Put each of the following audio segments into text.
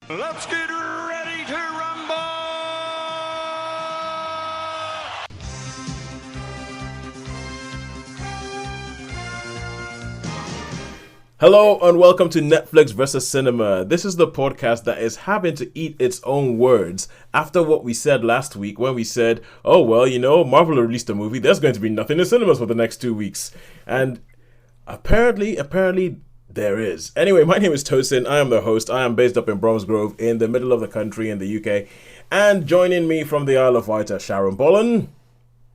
Let's get ready to rumble! Hello and welcome to Netflix vs. Cinema. This is the podcast that is having to eat its own words after what we said last week when we said, oh, well, you know, Marvel released a movie, there's going to be nothing in cinemas for the next 2 weeks. And apparently, there is. Anyway, my name is Tosin. I am the host. I am based up in Bromsgrove in the middle of the country in the UK. And joining me from the Isle of Wight are Sharon Bollen.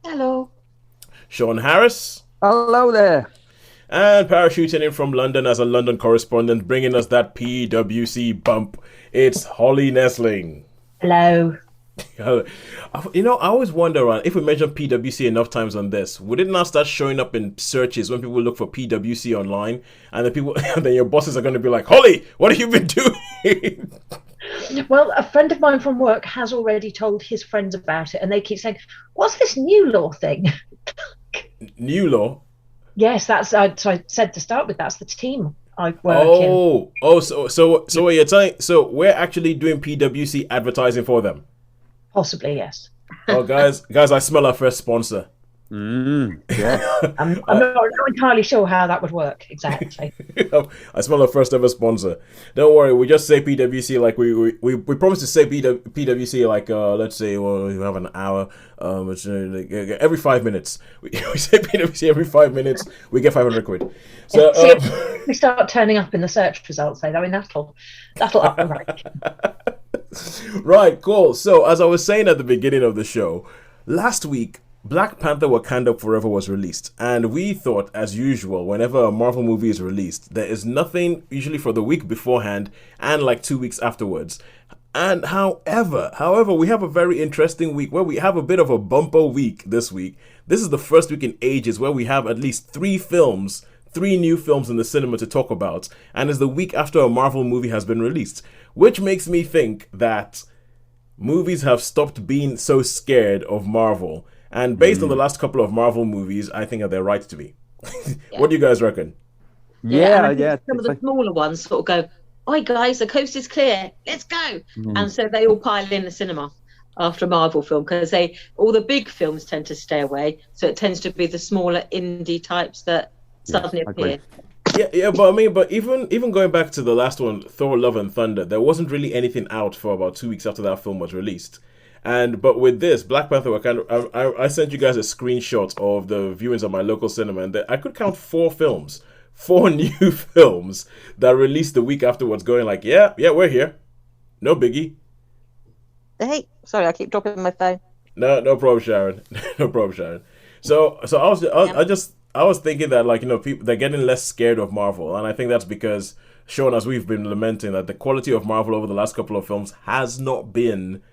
Hello. Shaun Harris. Hello there. And parachuting in from London as a London correspondent, bringing us that PWC bump. It's Holly Nesling. Hello. You know, I always wonder if we mention PWC enough times on this, would it not start showing up in searches when people look for PWC online, and then your bosses are going to be like, Holly, what have you been doing? Well, a friend of mine from work has already told his friends about it, and they keep saying, "What's this new law thing?" New law? Yes, so I said to start with, that's the team I work in. So what you're telling? So we're actually doing PWC advertising for them. Possibly, yes. Oh, guys, I smell our first sponsor. Yeah. I'm not entirely sure how that would work exactly. I smell our first ever sponsor. Don't worry, we just say PWC like we promise to say PWC like let's say we have an hour. It's like, every 5 minutes we say PWC every 5 minutes. We get 500 quid. So we start turning up in the search results. I mean that'll up the rank. Right, cool. So as I was saying at the beginning of the show, last week Black Panther Wakanda Forever was released, and we thought, as usual, whenever a Marvel movie is released, there is nothing usually for the week beforehand and like 2 weeks afterwards. And however, we have a very interesting week where we have a bit of a bumper week this week. This is the first week in ages where we have at least three new films in the cinema to talk about, and it's the week after a Marvel movie has been released, which makes me think that movies have stopped being so scared of Marvel. And based on the last couple of Marvel movies, I think that they're right to be. What do you guys reckon? Yeah. Some of the smaller ones sort of go, "Oi guys, the coast is clear, let's go!" And so they all pile in the cinema after a Marvel film because all the big films tend to stay away. So it tends to be the smaller indie types that suddenly appear. Yeah, but even going back to the last one, Thor: Love and Thunder, there wasn't really anything out for about 2 weeks after that film was released. But with this Black Panther Wakanda, I sent you guys a screenshot of the viewings at my local cinema, and I could count four new films that released the week afterwards, going like, yeah, we're here, no biggie. Hey, sorry, I keep dropping my phone. No problem, Sharon. No problem, Sharon. So I was thinking that, like, you know, people, they're getting less scared of Marvel, and I think that's because, Shaun, as we've been lamenting, that the quality of Marvel over the last couple of films has not been.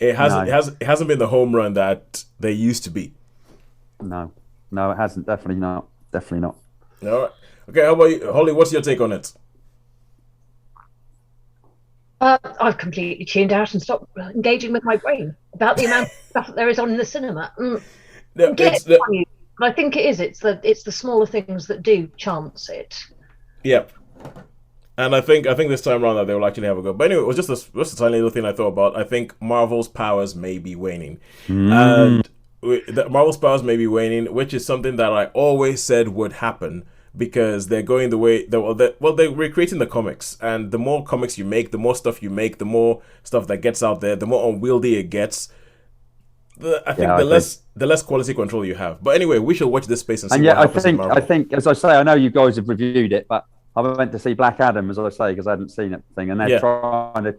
It hasn't been the home run that they used to be. No, it hasn't. Definitely not. All right. Okay, how about you, Holly? What's your take on it? I've completely tuned out and stopped engaging with my brain about the amount of stuff that there is on in the cinema. But I think it is. It's the smaller things that do chance it. Yep. And I think this time around that they will actually have a go. But anyway, it was just a tiny little thing I thought about. I think Marvel's powers may be waning. And Marvel's powers may be waning, which is something that I always said would happen because they're going the way... they're recreating the comics. And the more comics you make, the more stuff you make, the more stuff that gets out there, the more unwieldy it gets. I think the less quality control you have. But anyway, we should watch this space and see what happens in Marvel. I think, as I say, I know you guys have reviewed it, but I went to see Black Adam, as I say, because I hadn't seen it, and they're trying to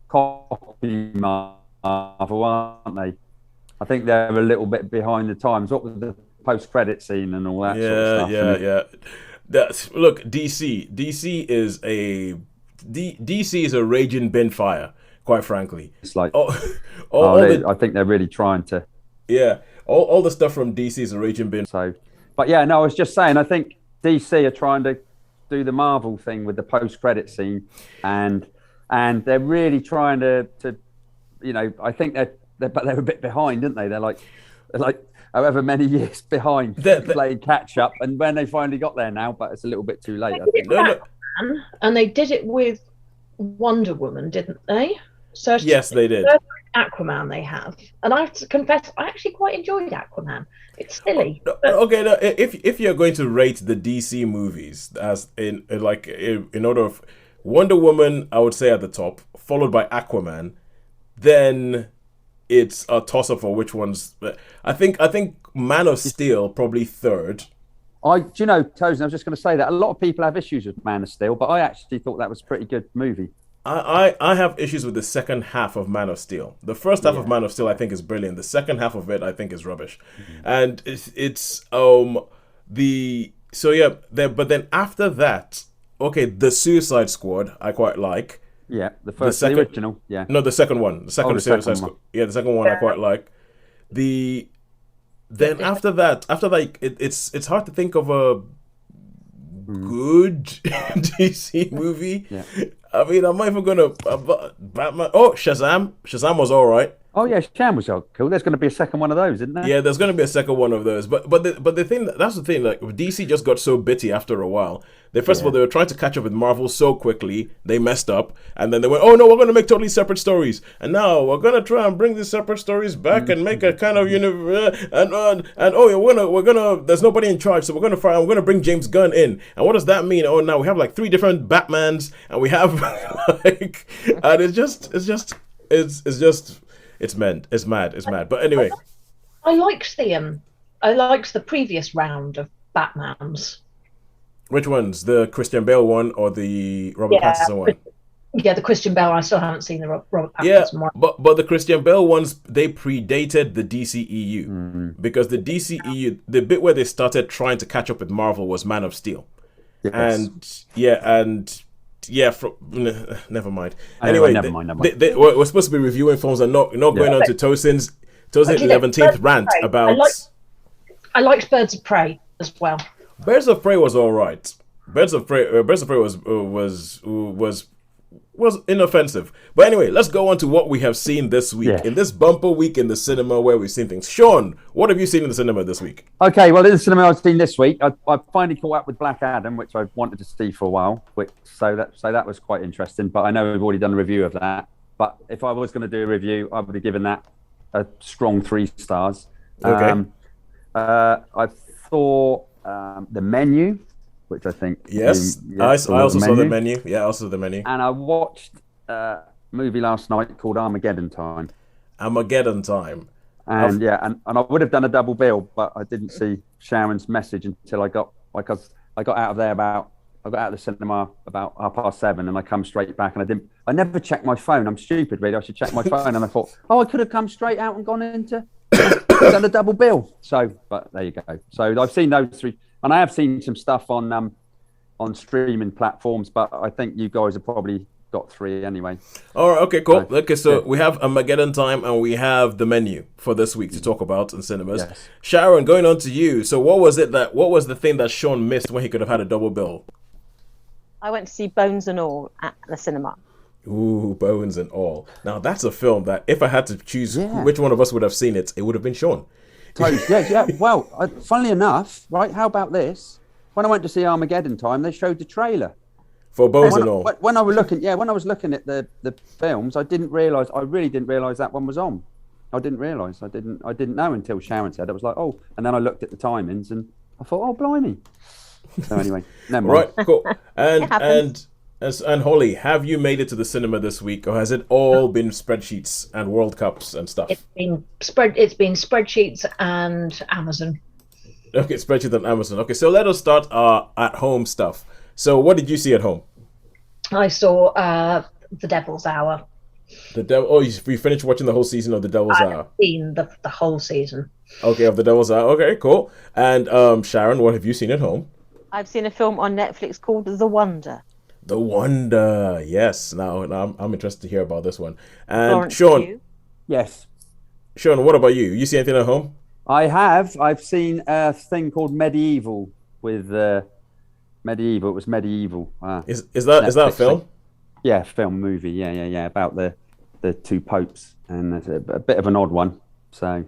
copy Marvel, aren't they? I think they're a little bit behind the times. What was the post-credit scene and all that sort of stuff? Look, DC is a raging bin fire, quite frankly. It's like, I think they're really trying to. Yeah, all the stuff from DC is a raging bin. So, but yeah, no, I was just saying, I think DC are trying to do the Marvel thing with the post-credit scene, and they're really trying to you know, I think they're a bit behind, aren't they? They're like however many years behind playing catch up, and when they finally got there now, but it's a little bit too late. I think. And they did it with Wonder Woman, didn't they? So Yes, they did. Aquaman they have, and I have to confess, I actually quite enjoyed Aquaman. It's silly. But Okay, no, if you're going to rate the DC movies as in order of Wonder Woman, I would say at the top, followed by Aquaman, then it's a toss up for which ones. I think Man of Steel probably third. Do you know, Tosin, I was just going to say that a lot of people have issues with Man of Steel, but I actually thought that was a pretty good movie. I have issues with the second half of Man of Steel. The first half of Man of Steel I think is brilliant. The second half of it I think is rubbish, and but then after that, okay, the Suicide Squad I quite like. Yeah, the original. Yeah, no, the second one, the second Suicide Squad. Yeah, the second one I quite like. Then after that, it's hard to think of a good DC movie. Yeah. I mean, I'm not even gonna Batman. Oh, Shazam! Shazam was all right. Oh yeah, Sharon was cool. There's going to be a second one of those, isn't there? Yeah, there's going to be a second one of those. But the thing, that's the thing. Like DC just got so bitty after a while. First of all, they were trying to catch up with Marvel so quickly, they messed up, and then they went, "Oh no, we're going to make totally separate stories." And now we're going to try and bring these separate stories back and make a kind of we're gonna. There's nobody in charge, so we're going to bring James Gunn in. And what does that mean? Oh, now we have like 3 different Batmans, and we have and it's mad. But anyway, I liked the previous round of Batmans. Which ones? The Christian Bale one or the Robert Pattinson one? Yeah, the Christian Bale. I still haven't seen the Robert Pattinson one. But the Christian Bale ones, they predated the DCEU because the DCEU, the bit where they started trying to catch up with Marvel was Man of Steel, never mind. Anyway, never mind. We're supposed to be reviewing films and not going on to Tosin's 11th rant about. I liked Birds of Prey as well. Birds of Prey was all right. Birds of Prey was inoffensive. But anyway, let's go on to what we have seen this week. In this bumper week in the cinema where we've seen things. Shaun, what have you seen in the cinema this week? Okay, well, in the cinema I've seen this week, I finally caught up with Black Adam, which I've wanted to see for a while. So that was quite interesting. But I know we've already done a review of that. But if I was going to do a review, I would have given that a strong 3 stars. Okay. I thought The Menu, which I think... Yes, I also saw The Menu. Yeah, I also saw The Menu. And I watched a movie last night called Armageddon Time. Armageddon Time. And and I would have done a double bill, but I didn't see Sharon's message until I got out of the cinema about 7:30, and I come straight back, and I never checked my phone. I'm stupid, really. I should check my phone. And I thought, I could have come straight out and gone into done a double bill. So, but there you go. So I've seen those 3, and I have seen some stuff on streaming platforms, but I think you guys have probably got 3 anyway. All right, okay, cool. Okay, so we have Armageddon Time and we have The Menu for this week to talk about in cinemas. Yes. Sharon, going on to you. So what was the thing that Shaun missed when he could have had a double bill? I went to see Bones and All at the cinema. Ooh, Bones and All. Now that's a film that if I had to choose which one of us would have seen it, it would have been Shaun. Yeah. Well, funnily enough, right? How about this? When I went to see Armageddon Time, they showed the trailer for Bones and All. When I was looking at the films, I really didn't realise that one was on. I didn't realise. I didn't know until Sharon said. I was like, oh, and then I looked at the timings and I thought, oh, blimey. So anyway, never mind. Right, cool. And Holly, have you made it to the cinema this week, or has it all been spreadsheets and World Cups and stuff? It's been spreadsheets and Amazon. Okay, spreadsheets and Amazon. Okay, so let us start at home stuff. So, what did you see at home? I saw The Devil's Hour. You finished watching the whole season of The Devil's Hour? I've seen the whole season. Okay, of The Devil's Hour. Okay, cool. And Sharon, what have you seen at home? I've seen a film on Netflix called The Wonder. The Wonder, yes. Now I'm interested to hear about this one. And Florence Shaun, Pugh. Yes. Shaun, what about you? You see anything at home? I have. I've seen a thing called Medieval with Medieval. It was Medieval. Is that a film? Yeah, film movie. Yeah. About the 2 popes, and it's a bit of an odd one. So.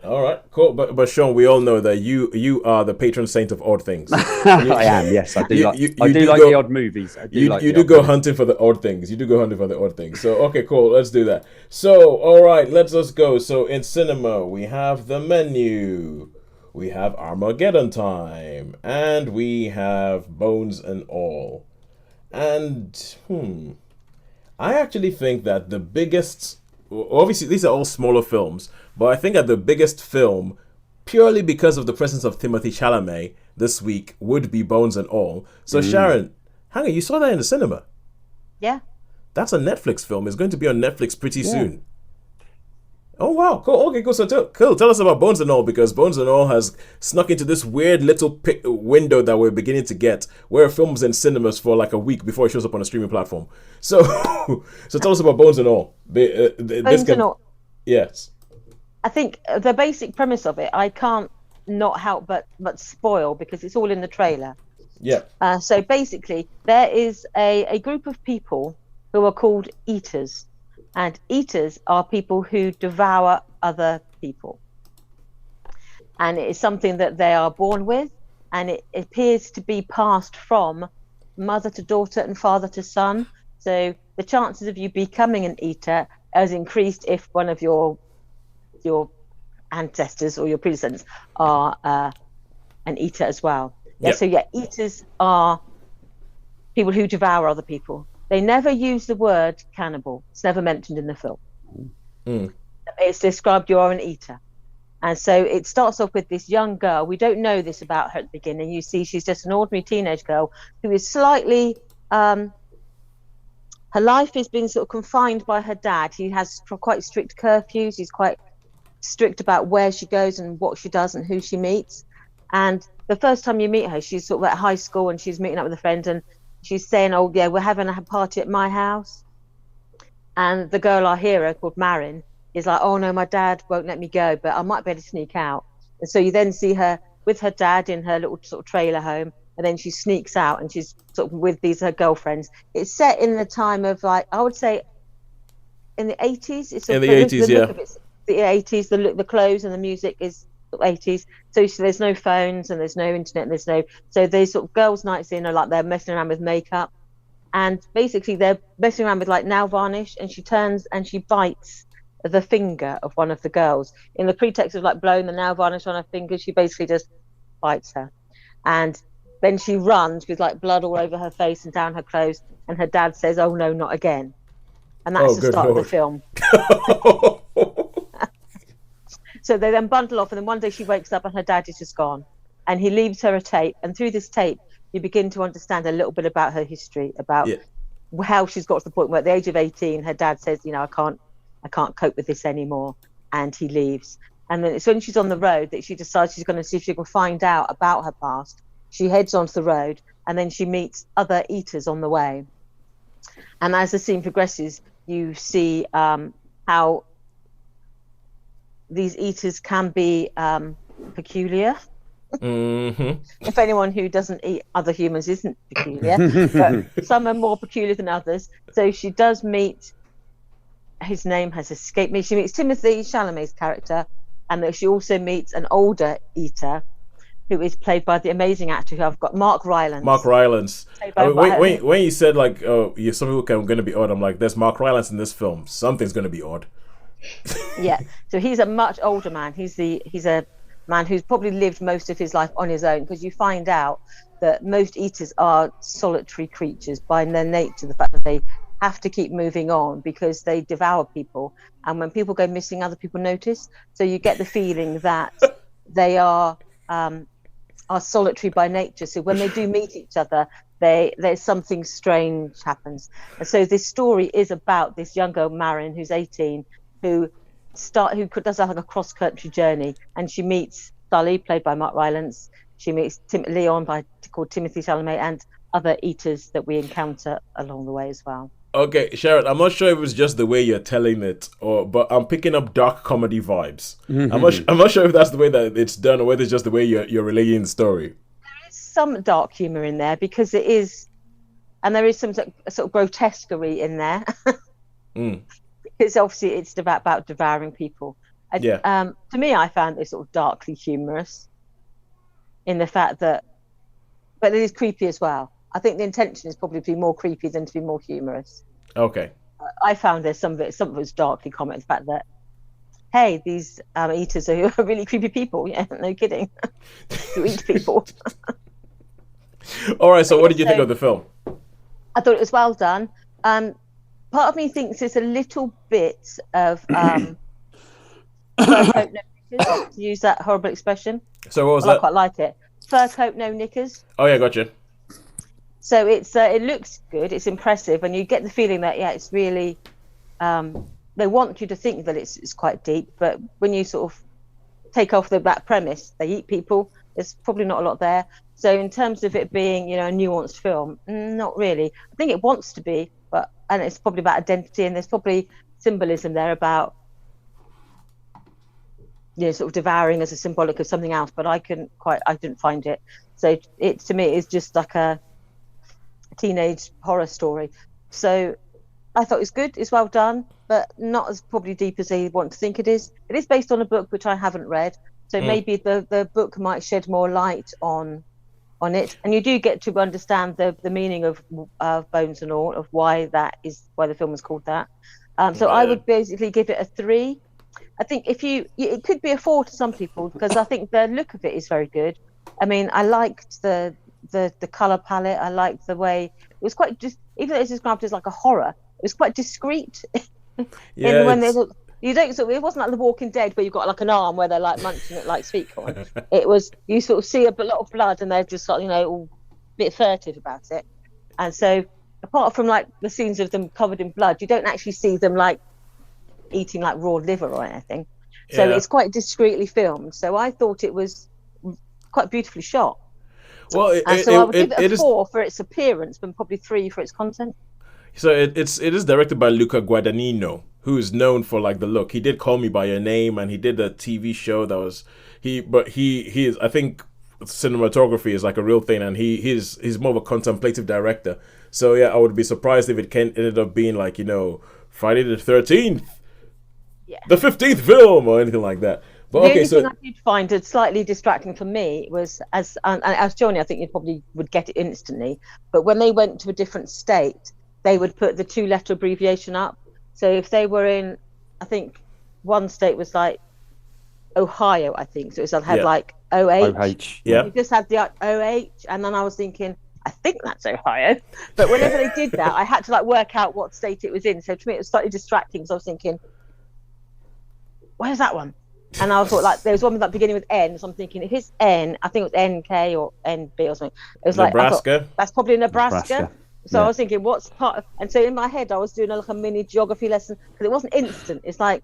All right, cool. But Sean, we all know that you are the patron saint of odd things. I am. Yes, I do. I do do like go, the odd movies. You do go hunting for the odd things. You do go hunting for the odd things. So okay, cool. Let's do that. So all right, let's go. So in cinema, we have the menu. We have Armageddon Time, and we have Bones and All. And I actually think that the biggest, obviously these are all smaller films, but I think that the biggest film, purely because of the presence of Timothée Chalamet this week, would be Bones and All. So Sharon, hang on, you saw that in the cinema? Yeah. That's a Netflix film. It's going to be on Netflix pretty soon. Oh wow, cool. Okay, cool. So tell us about Bones and All, because Bones and All has snuck into this weird little window that we're beginning to get, where a film's in cinemas for like a week before it shows up on a streaming platform. So, so tell us about Bones and All. Bones and All. Yes. I think the basic premise of it, I can't not help but spoil, because it's all in the trailer. Yeah. So basically, there is a group of people who are called eaters. And eaters are people who devour other people. And it is something that they are born with, and it appears to be passed from mother to daughter and father to son. So the chances of you becoming an eater has increased if one of your ancestors or your predecessors are an eater as well. Yep. So eaters are people who devour other people. They never use the word cannibal. It's never mentioned in the film. It's described, you are an eater. And so it starts off with this young girl. We don't know this about her at the beginning. You see, she's just an ordinary teenage girl who is slightly, her life has been sort of confined by her dad. He has quite strict curfews. He's quite strict about where she goes and what she does and who she meets. And the first time you meet her, she's sort of at high school and she's meeting up with a friend, and she's saying, oh, yeah, we're having a party at my house. And the girl, our hero, called Marin, is like, oh, no, my dad won't let me go, but I might be able to sneak out. And so you then see her with her dad in her little sort of trailer home, and then she sneaks out and she's sort of with her girlfriends. It's set in the time of, like, I would say in the 80s. It's in the 80s, yeah. The 80s, the clothes and the music is 80s. So there's no phones and there's no internet and there's no, so these sort of girls' nights in are like they're messing around with makeup, and basically they're messing around with like nail varnish, and she turns and she bites the finger of one of the girls in the pretext of like blowing the nail varnish on her finger. She basically just bites her, and then she runs with like blood all over her face and down her clothes, and her dad says, oh no, not again. And that's the start of the film. So they then bundle off, and then one day she wakes up and her dad is just gone, and he leaves her a tape. And through this tape, you begin to understand a little bit about her history, about how she's got to the point where at the age of 18, her dad says, you know, I can't cope with this anymore. And he leaves. And then it's when she's on the road that she decides she's going to see if she can find out about her past. She heads onto the road, and then she meets other eaters on the way. And as the scene progresses, you see how these eaters can be peculiar. If anyone who doesn't eat other humans isn't peculiar, but some are more peculiar than others. So she does meet, his name has escaped me, she meets Timothée Chalamet's character, and that she also meets an older eater who is played by the amazing actor who I've got, Mark Rylance. I mean, when you said like, oh, some people are going to be odd, I'm like, there's Mark Rylance in this film. Something's going to be odd. Yeah, so he's a much older man. He's a man who's probably lived most of his life on his own, because you find out that most eaters are solitary creatures by their nature, the fact that they have to keep moving on because they devour people, and when people go missing, other people notice. So you get the feeling that they are solitary by nature. So when they do meet each other, there's something strange happens. And so this story is about this young girl, Marin, who's 18, who does like a cross-country journey, and she meets Sully, played by Mark Rylance. She meets Leon, called Timothée Chalamet, and other eaters that we encounter along the way as well. Okay, Sharon, I'm not sure if it's just the way you're telling it, but I'm picking up dark comedy vibes. I'm not sure if that's the way that it's done, or whether it's just the way you're relaying the story. There is some dark humour in there, because it is, and there is some sort of grotesquerie in there. Because obviously it's about devouring people. Yeah. To me, I found it sort of darkly humorous in the fact that, but it is creepy as well. I think the intention is probably to be more creepy than to be more humorous. Okay. I found there's some of it was darkly comic. The fact that, hey, these eaters are really creepy people. Yeah, no kidding. You eat people. All right. So, what did you think of the film? I thought it was well done. Part of me thinks it's a little bit of fur coat, no knickers, to use that horrible expression. So, what was that? I quite like it. Fur coat, no knickers. Oh yeah, gotcha. So it looks good. It's impressive, and you get the feeling that it's really. They want you to think that it's quite deep, but when you sort of take off that premise, they eat people. There's probably not a lot there. So in terms of it being, a nuanced film, not really. I think it wants to be, and it's probably about identity, and there's probably symbolism there about, sort of devouring as a symbolic of something else. But I didn't find it. So it to me is just like a teenage horror story. So I thought it was good. It's well done, but not as probably deep as they want to think it is. It is based on a book which I haven't read, so maybe the book might shed more light on it, and you do get to understand the meaning of Bones and All, of why the film was called that. So I would basically give it a 3. I think it could be a 4 to some people, because I think the look of it is very good. I mean, I liked the color palette. I liked the way it was quite just, even though it's described as like a horror, it was quite discreet. Yeah, when you don't it wasn't like The Walking Dead where you've got like an arm where they're like munching it like sweet corn. It was, you sort of see a lot of blood, and they're just like, all a bit furtive about it. And so apart from like the scenes of them covered in blood, you don't actually see them like eating like raw liver or anything. So it's quite discreetly filmed. So I thought it was quite beautifully shot. Well, I would give it a 4 for its appearance, but probably 3 for its content. So it is directed by Luca Guadagnino, who is known for like the look. He did Call Me by Your Name, and he did a TV show that was he is, I think cinematography is like a real thing, and he's more of a contemplative director. So yeah, I would be surprised if it ended up being like Friday the 13th, the 15th film or anything like that. But the only thing I did find it slightly distracting for me was, as Johnny, I think you probably would get it instantly, but when they went to a different state, they would put the 2-letter abbreviation up. So if they were in, I think one state was like Ohio, I think. So it had like OH. Yeah. You just had the OH, and then I was thinking, I think that's Ohio. But whenever they did that, I had to like work out what state it was in. So to me, it was slightly distracting, because I was thinking, where's that one? And I thought, like, there was one that beginning with N, so I'm thinking, if it's N, I think it was NK or NB or something. It was Nebraska. Like, that's probably Nebraska. So I was thinking, what's part of, and so in my head, I was doing like a mini geography lesson, because it wasn't instant. It's like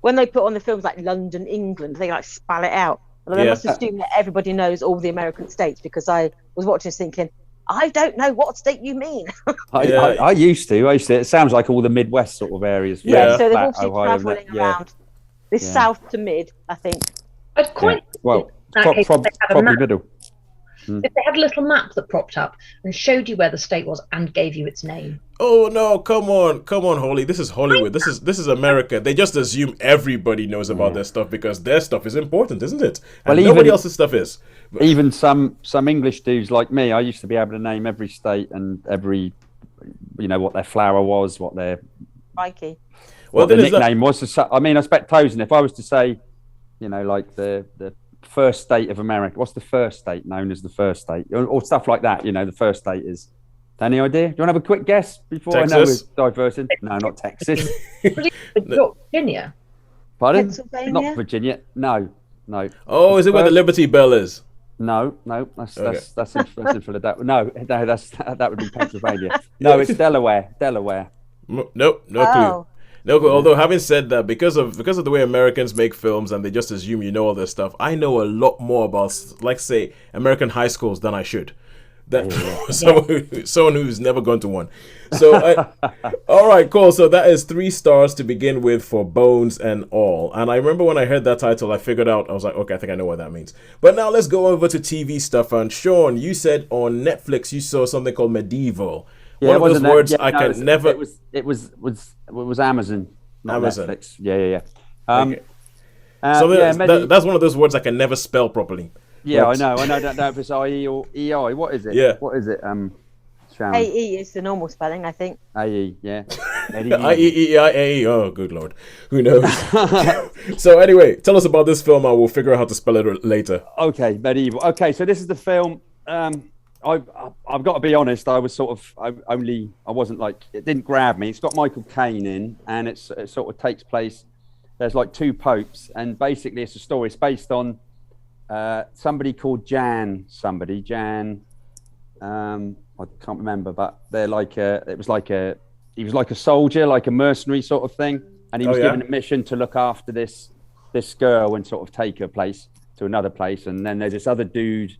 when they put on the films like London, England, they like spell it out. And I must assume that everybody knows all the American states, because I was watching this thinking, I don't know what state you mean. I used to. It sounds like all the Midwest sort of areas. So they've all been travelling around this south to mid, I think. I'd quite probably middle. If they had a little map that propped up and showed you where the state was and gave you its name. Oh no, come on, Holly. This is Hollywood. This is America. They just assume everybody knows about their stuff because their stuff is important, isn't it? And nobody else's stuff is. Even some English dudes like me, I used to be able to name every state and every, what their flower was, what their Crikey. What the nickname was. I mean, I expect Tosin, if I was to say, like the first state of America, what's the first state known as the first state, or stuff like that? The first state is. Any idea? Do you want to have a quick guess before Texas? I know we're diverting? No, not Texas. Virginia. Pardon? Pennsylvania? Not Virginia. No. Oh, is it where the Liberty Bell is? No. That's in Philadelphia. No, that would be Pennsylvania. No, it's Delaware. Nope, no clue. No, although having said that, because of the way Americans make films and they just assume you know all this stuff, I know a lot more about, like, say, American high schools than I should. Someone who's never gone to one. So, all right, cool. So that is 3 stars to begin with for Bones and All. And I remember when I heard that title, I figured out, I was like, okay, I think I know what that means. But now let's go over to TV stuff. And Shaun, you said on Netflix you saw something called Medieval. Yeah, one of those words never. It was Amazon, not Amazon. Netflix. Yeah. Okay. Something yeah, that's one of those words I can never spell properly. Yeah, But- I know. I don't know if it's IE or EI. What is it? Yeah. What is it? Sharon. AE is the normal spelling, I think. AE, yeah. IEEIA. Oh, good lord. Who knows? So anyway, tell us about this film and we'll figure out how to spell it later. Okay, medieval. Okay, so this is the film. I've got to be honest. I was sort of I wasn't like, it didn't grab me. It's got Michael Caine in, and it sort of takes place. There's like two popes, and basically it's a story. It's based on somebody called Jan. I can't remember, but they're like he was like a soldier, like a mercenary sort of thing, and he was given a mission to look after this girl and sort of take her place to another place. And then there's this other dude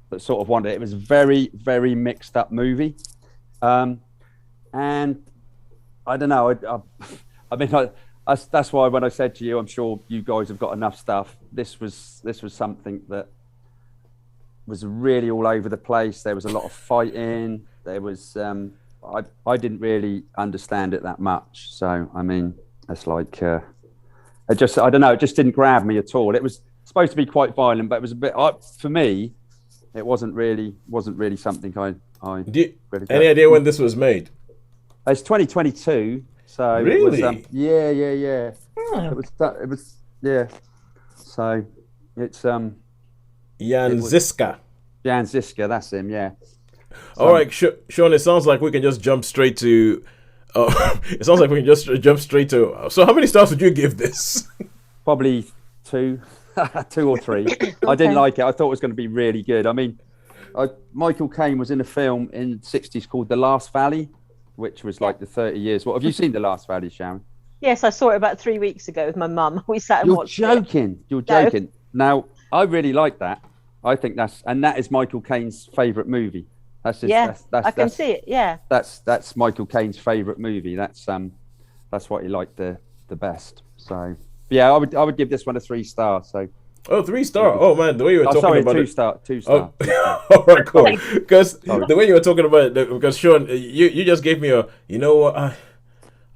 that sort of wanted it. It was a very, very mixed up movie, and I don't know. I mean, that's why when I said to you, I'm sure you guys have got enough stuff. This was something that was really all over the place. There was a lot of fighting. There was I didn't really understand it that much. So I mean, it's like I don't know. It just didn't grab me at all. It was supposed to be quite violent, but it was a bit for me. It wasn't really something I really any idea when this was made? It's 2022. So really, it was, yeah. It was yeah. So it's Jan Žižka. Jan Žižka, that's him, yeah. All right, Shaun, it sounds like we can just jump straight to. So, how many stars would you give this? Probably 2 or 3. I didn't like it. I thought it was going to be really good. I mean, Michael Caine was in a film in the 60s called The Last Valley, which was like the 30 years. What have you seen The Last Valley, Sharon? Yes, I saw it about 3 weeks ago with my mum. We sat and watched it. You're joking. Now, I really like that. I think that is Michael Caine's favourite movie. That's just, yeah, I can see it. Yeah, that's Michael Caine's favourite movie. That's what he liked the best. So yeah, I would give this one a 3 star. So 3 star. Oh man, the way you were talking about 2 star. Oh. All right, cool. Because the way you were talking about it, because Shaun, you just gave me a. You know what?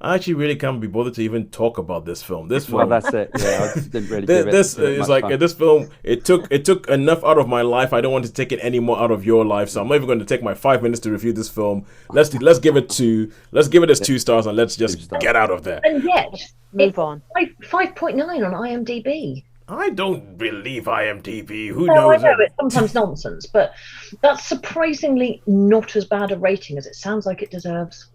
I actually really can't be bothered to even talk about this film. Well, that's it. Yeah, I didn't really give it. This is like this film. It took enough out of my life. I don't want to take it any more out of your life. So I'm not even going to take my 5 minutes to review this film. Let's give it 2. Let's give it as 2 stars and let's just get out of there. And yet, move on. 5.9 on IMDb. I don't believe IMDb. Who No, knows? I know it's sometimes nonsense, but that's surprisingly not as bad a rating as it sounds like it deserves.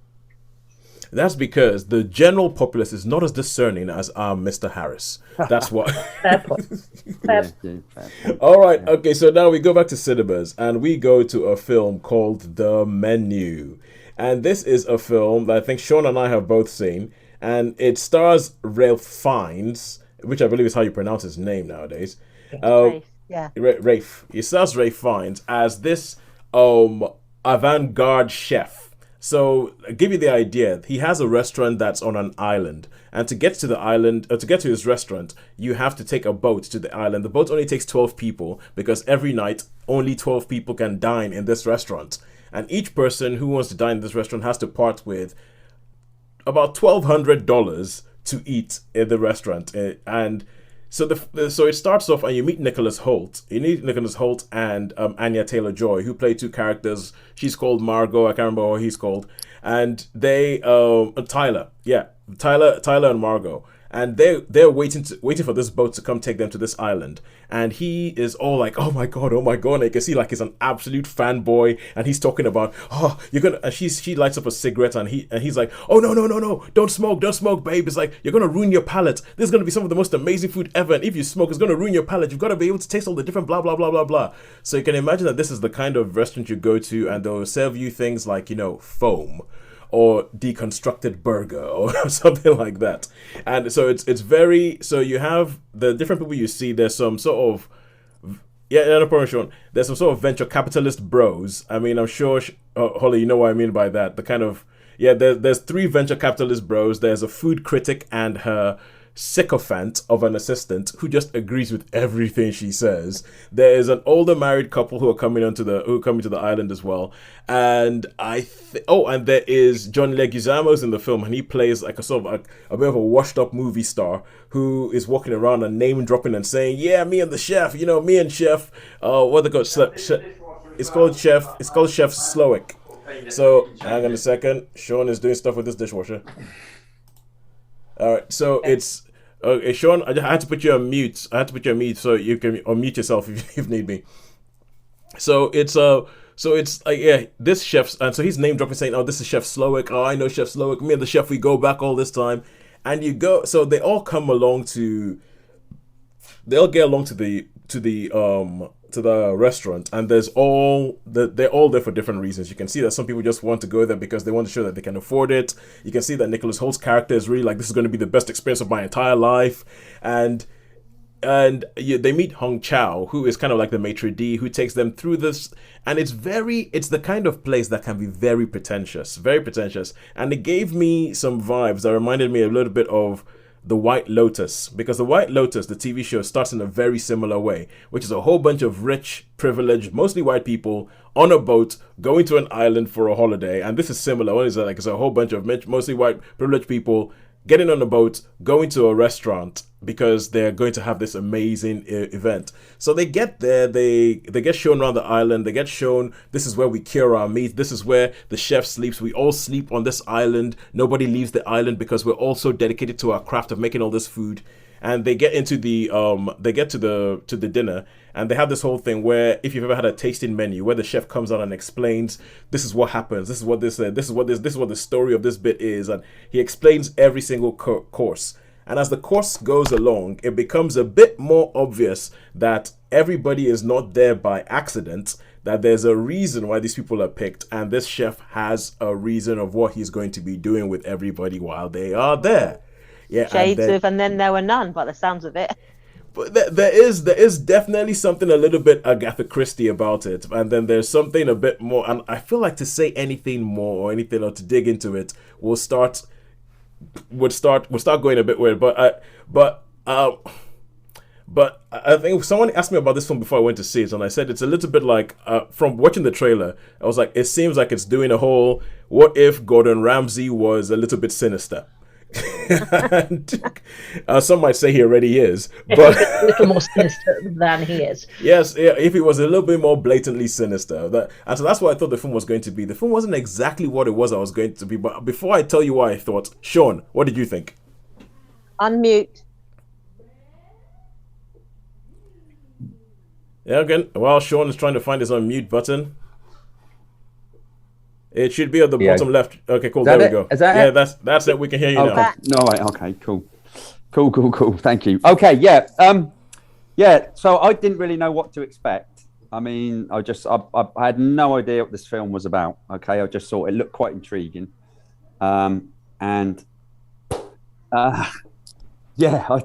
That's because the general populace is not as discerning as Mr. Harris. That's what. Fair point. Fair. All right. Okay. So now we go back to cinemas and we go to a film called The Menu. And this is a film that I think Shaun and I have both seen. And it stars Ralph Fiennes, which I believe is how you pronounce his name nowadays. Rafe, yeah. Rafe. He stars Ralph Fiennes as this avant-garde chef. So, I'll give you the idea. He has a restaurant that's on an island. And to get to the island, or to get to his restaurant, you have to take a boat to the island. The boat only takes 12 people because every night, only 12 people can dine in this restaurant. And each person who wants to dine in this restaurant has to part with about $1,200 to eat in the restaurant. And so so it starts off and you meet Nicholas Hoult. You meet Nicholas Hoult and Anya Taylor-Joy, who play 2 characters. She's called Margot. I can't remember what he's called. And they Tyler and Margot. And they're waiting for this boat to come take them to this island. And he is all like, oh my god. And you can see like he's an absolute fanboy. And he's talking about, oh, you're gonna. And she lights up a cigarette and he's like, oh no, don't smoke, babe. It's like you're gonna ruin your palate. This is gonna be some of the most amazing food ever. And if you smoke, it's gonna ruin your palate. You've got to be able to taste all the different blah blah blah blah blah. So you can imagine that this is the kind of restaurant you go to, and they'll serve you things like foam, or deconstructed burger or something like that. And so it's very, so you have the different people you see. There's some sort of, no problem, Shaun. There's some sort of venture capitalist bros. I mean, I'm sure, Holly, you know what I mean by that. The kind of, there's 3 venture capitalist bros. There's a food critic and her sycophant of an assistant who just agrees with everything she says. There is an older married couple who are coming to the island as well, and and there is John Leguizamo's in the film, and he plays like a sort of a bit of a washed up movie star who is walking around and name dropping and saying, "Yeah, me and the chef, me and Chef, what they call it's called Chef Slowick." So hang on a second, Shaun is doing stuff with this dishwasher. All right, so it's Shaun. I had to put you on mute. So you can unmute yourself if need be. So it's like this chef's, and so he's name dropping saying, "Oh, this is Chef Slowick. Oh, I know Chef Slowick. Me and the chef, we go back all this time." And so they all get along to the restaurant, and they're all there for different reasons. You can see that some people just want to go there because they want to show that they can afford it. You can see that Nicholas Holt's character is really like, this is going to be the best experience of my entire life, and they meet Hong Chow, who is kind of like the maitre d', who takes them through this, and it's the kind of place that can be very pretentious, and it gave me some vibes that reminded me a little bit of The White Lotus, because The White Lotus, the TV show, starts in a very similar way, which is a whole bunch of rich, privileged, mostly white people on a boat going to an island for a holiday. And this is similar. One is like it's a whole bunch of mostly white, privileged people getting on a boat, going to a restaurant because they're going to have this amazing event. So they get there, they get shown around the island, they get shown, this is where we cure our meat, this is where the chef sleeps, we all sleep on this island, nobody leaves the island because we're all so dedicated to our craft of making all this food. And they get into the to the dinner, and they have this whole thing where, if you've ever had a tasting menu where the chef comes out and explains, this is what happens, this is what this is what the story of this bit is, and he explains every single course. And as the course goes along, it becomes a bit more obvious that everybody is not there by accident, that there's a reason why these people are picked, and this chef has a reason of what he's going to be doing with everybody while they are there. Yeah, and then there were none, by the sounds of it. But there is definitely something a little bit Agatha Christie about it, and then there's something a bit more. And I feel like to say anything more or to dig into it would start going a bit weird. But I think someone asked me about this film before I went to see it, and I said it's a little bit like, from watching the trailer, I was like, it seems like it's doing a whole, what if Gordon Ramsay was a little bit sinister? And, some might say he already is, but a little more sinister than he is. Yes, yeah, if he was a little bit more blatantly sinister. And so that's what I thought the film was going to be. The film wasn't exactly what it was I was going to be, but before I tell you what I thought, Shaun, what did you think? Unmute. Yeah, again, while Shaun is trying to find his unmute button. It should be at the bottom left. Okay, cool. There we go. Is that it? That's it. We can hear you now. No, right. Okay, cool. Thank you. Okay, yeah. So I didn't really know what to expect. I mean, I had no idea what this film was about. Okay, I just thought it looked quite intriguing. I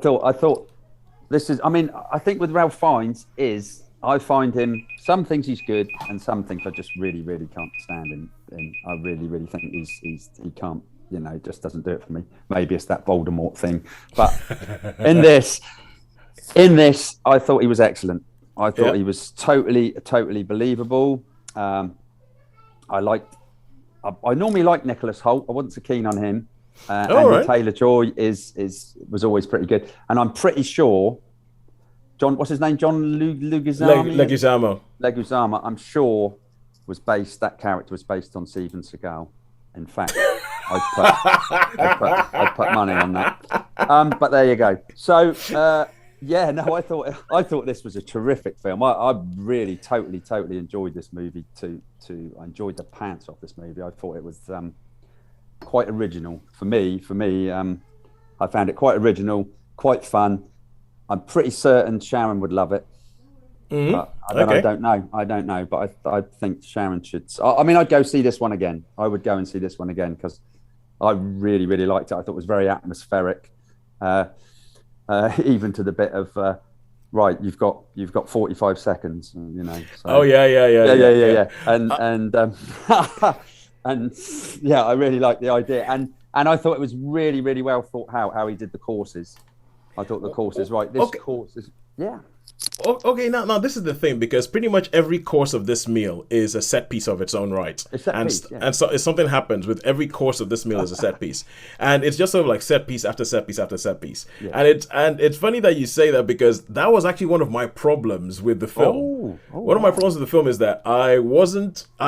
thought this is. I mean, I think with Ralph Fiennes I find him, some things he's good and some things I just really, really can't stand him in. I really, really think he can't, just doesn't do it for me. Maybe it's that Voldemort thing. But in this, I thought he was excellent. I thought he was totally believable. I normally like Nicholas Hoult. I wasn't so keen on him. Anya Taylor-Joy was always pretty good. And I'm pretty sure what's his name? John Leguizamo. Leguizamo, I'm sure, that character was based on Steven Seagal. In fact, I'd put money on that. But there you go. So, I thought this was a terrific film. I really, totally enjoyed this movie. I enjoyed the pants off this movie. I thought it was quite original for me. I found it quite original, quite fun. I'm pretty certain Sharon would love it. Mm-hmm. But I don't know. But I think Sharon should. I mean, I'd go see this one again. I would go and see this one again because I really, really liked it. I thought it was very atmospheric, even to the bit of you've got 45 seconds. So. Oh yeah. And I really liked the idea, and I thought it was really, really well thought out how he did the courses. I thought the course is right. This Okay. course is Okay, now this is the thing, because pretty much every course of this meal is a set piece of its own right, A set piece, yeah. and so if something happens with every course of this meal is a set piece, and it's just sort of like set piece after set piece after set piece, and it's funny that you say that, because that was actually one of my problems with the film. One of my problems with the film is that I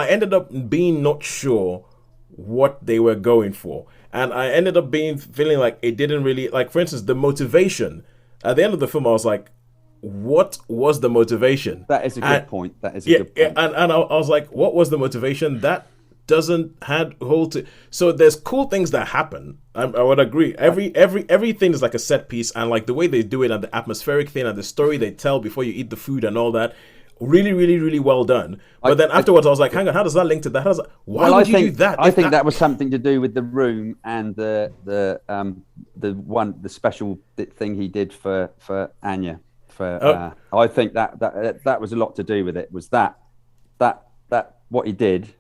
ended up being not sure what they were going for, and I ended up feeling like it didn't really, like, for instance, the motivation at the end of the film. I was like, what was the motivation? That is a good point. That is a good point. And I was like, what was the motivation? That doesn't hold to. So there's cool things that happen. I would agree. Everything is like a set piece, and like the way they do it, and the atmospheric thing, and the story they tell before you eat the food and all that. Really, really, really well done. But then afterwards, I was like, hang on, how does that link to that? Why would you do that? I think that was something to do with the room and the special thing he did for Anya. I think that was a lot to do with it. Was that what he did?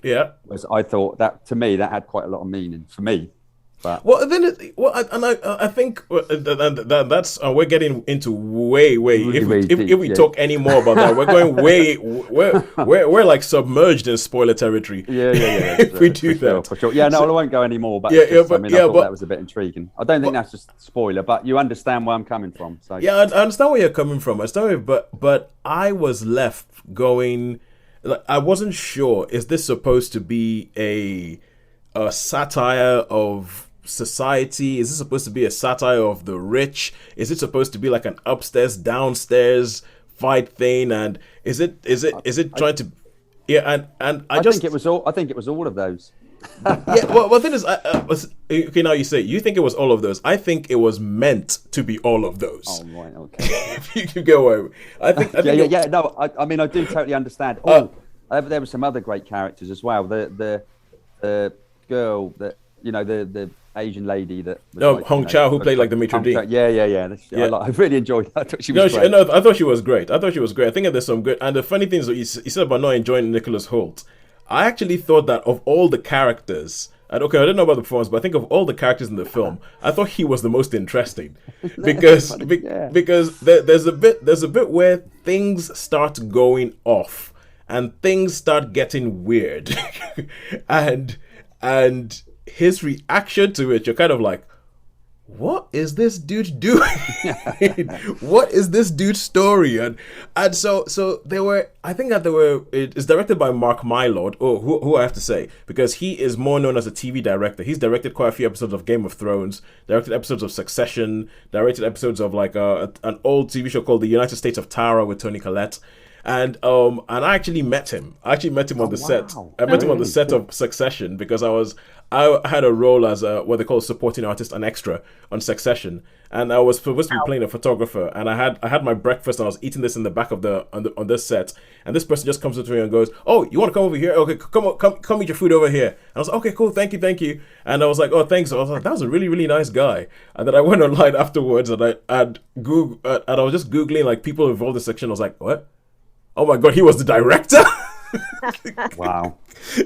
Yeah. Was, I thought that, to me, that had quite a lot of meaning for me. But I think that's we're getting into way if we talk any more about that, we're going we're like submerged in spoiler territory. If we do that, for sure. Yeah, no, I won't go any more. But I thought that was a bit intriguing. I don't think that's just spoiler, but you understand where I'm coming from. So yeah, I understand where you're coming from. But I was left going. Like, I wasn't sure. Is this supposed to be a satire of society? Is this supposed to be a satire of the rich? Is it supposed to be like an upstairs downstairs fight thing? And is it trying to? Yeah, and I think it was all. I think it was all of those. Yeah. Well, the thing is, okay. Now you say you think it was all of those. I think it was meant to be all of those. Oh right, okay. If you can go away. I think. No, I mean, I do totally understand. There were some other great characters as well. The girl that, you know, the Asian lady that was Hong Chow, who played like the maitre d'. Yeah. I really enjoyed her. I thought she was great. I thought she was great. I think there's some good. And the funny thing is, you said about not enjoying Nicholas Hoult. I actually thought that of all the characters, and okay, I didn't know about the performance, but I think of all the characters in the film, I thought he was the most interesting, because there's a bit where things start going off and things start getting weird, and his reaction to it, you're kind of like, what is this dude doing? What is this dude's story? And so there were, I think that it's directed by Mark Mylord, who I have to say, because he is more known as a TV director. He's directed quite a few episodes of Game of Thrones, directed episodes of Succession, directed episodes of like an old TV show called The United States of Tara with Toni Collette. And I actually met him. On the set. I met him on the set of Succession, because I had a role as what they call a supporting artist, an extra on Succession, and I was supposed to be playing a photographer. And I had my breakfast, and I was eating this in the back of on this set. And this person just comes up to me and goes, "Oh, you want to come over here? Okay, come eat your food over here." And I was like, "Okay, cool, thank you." And I was like, "Oh, thanks." I was like, "That was a really, really nice guy." And then I went online afterwards, and I was just googling like people involved in the section. I was like, "What? Oh my god, he was the director." Wow.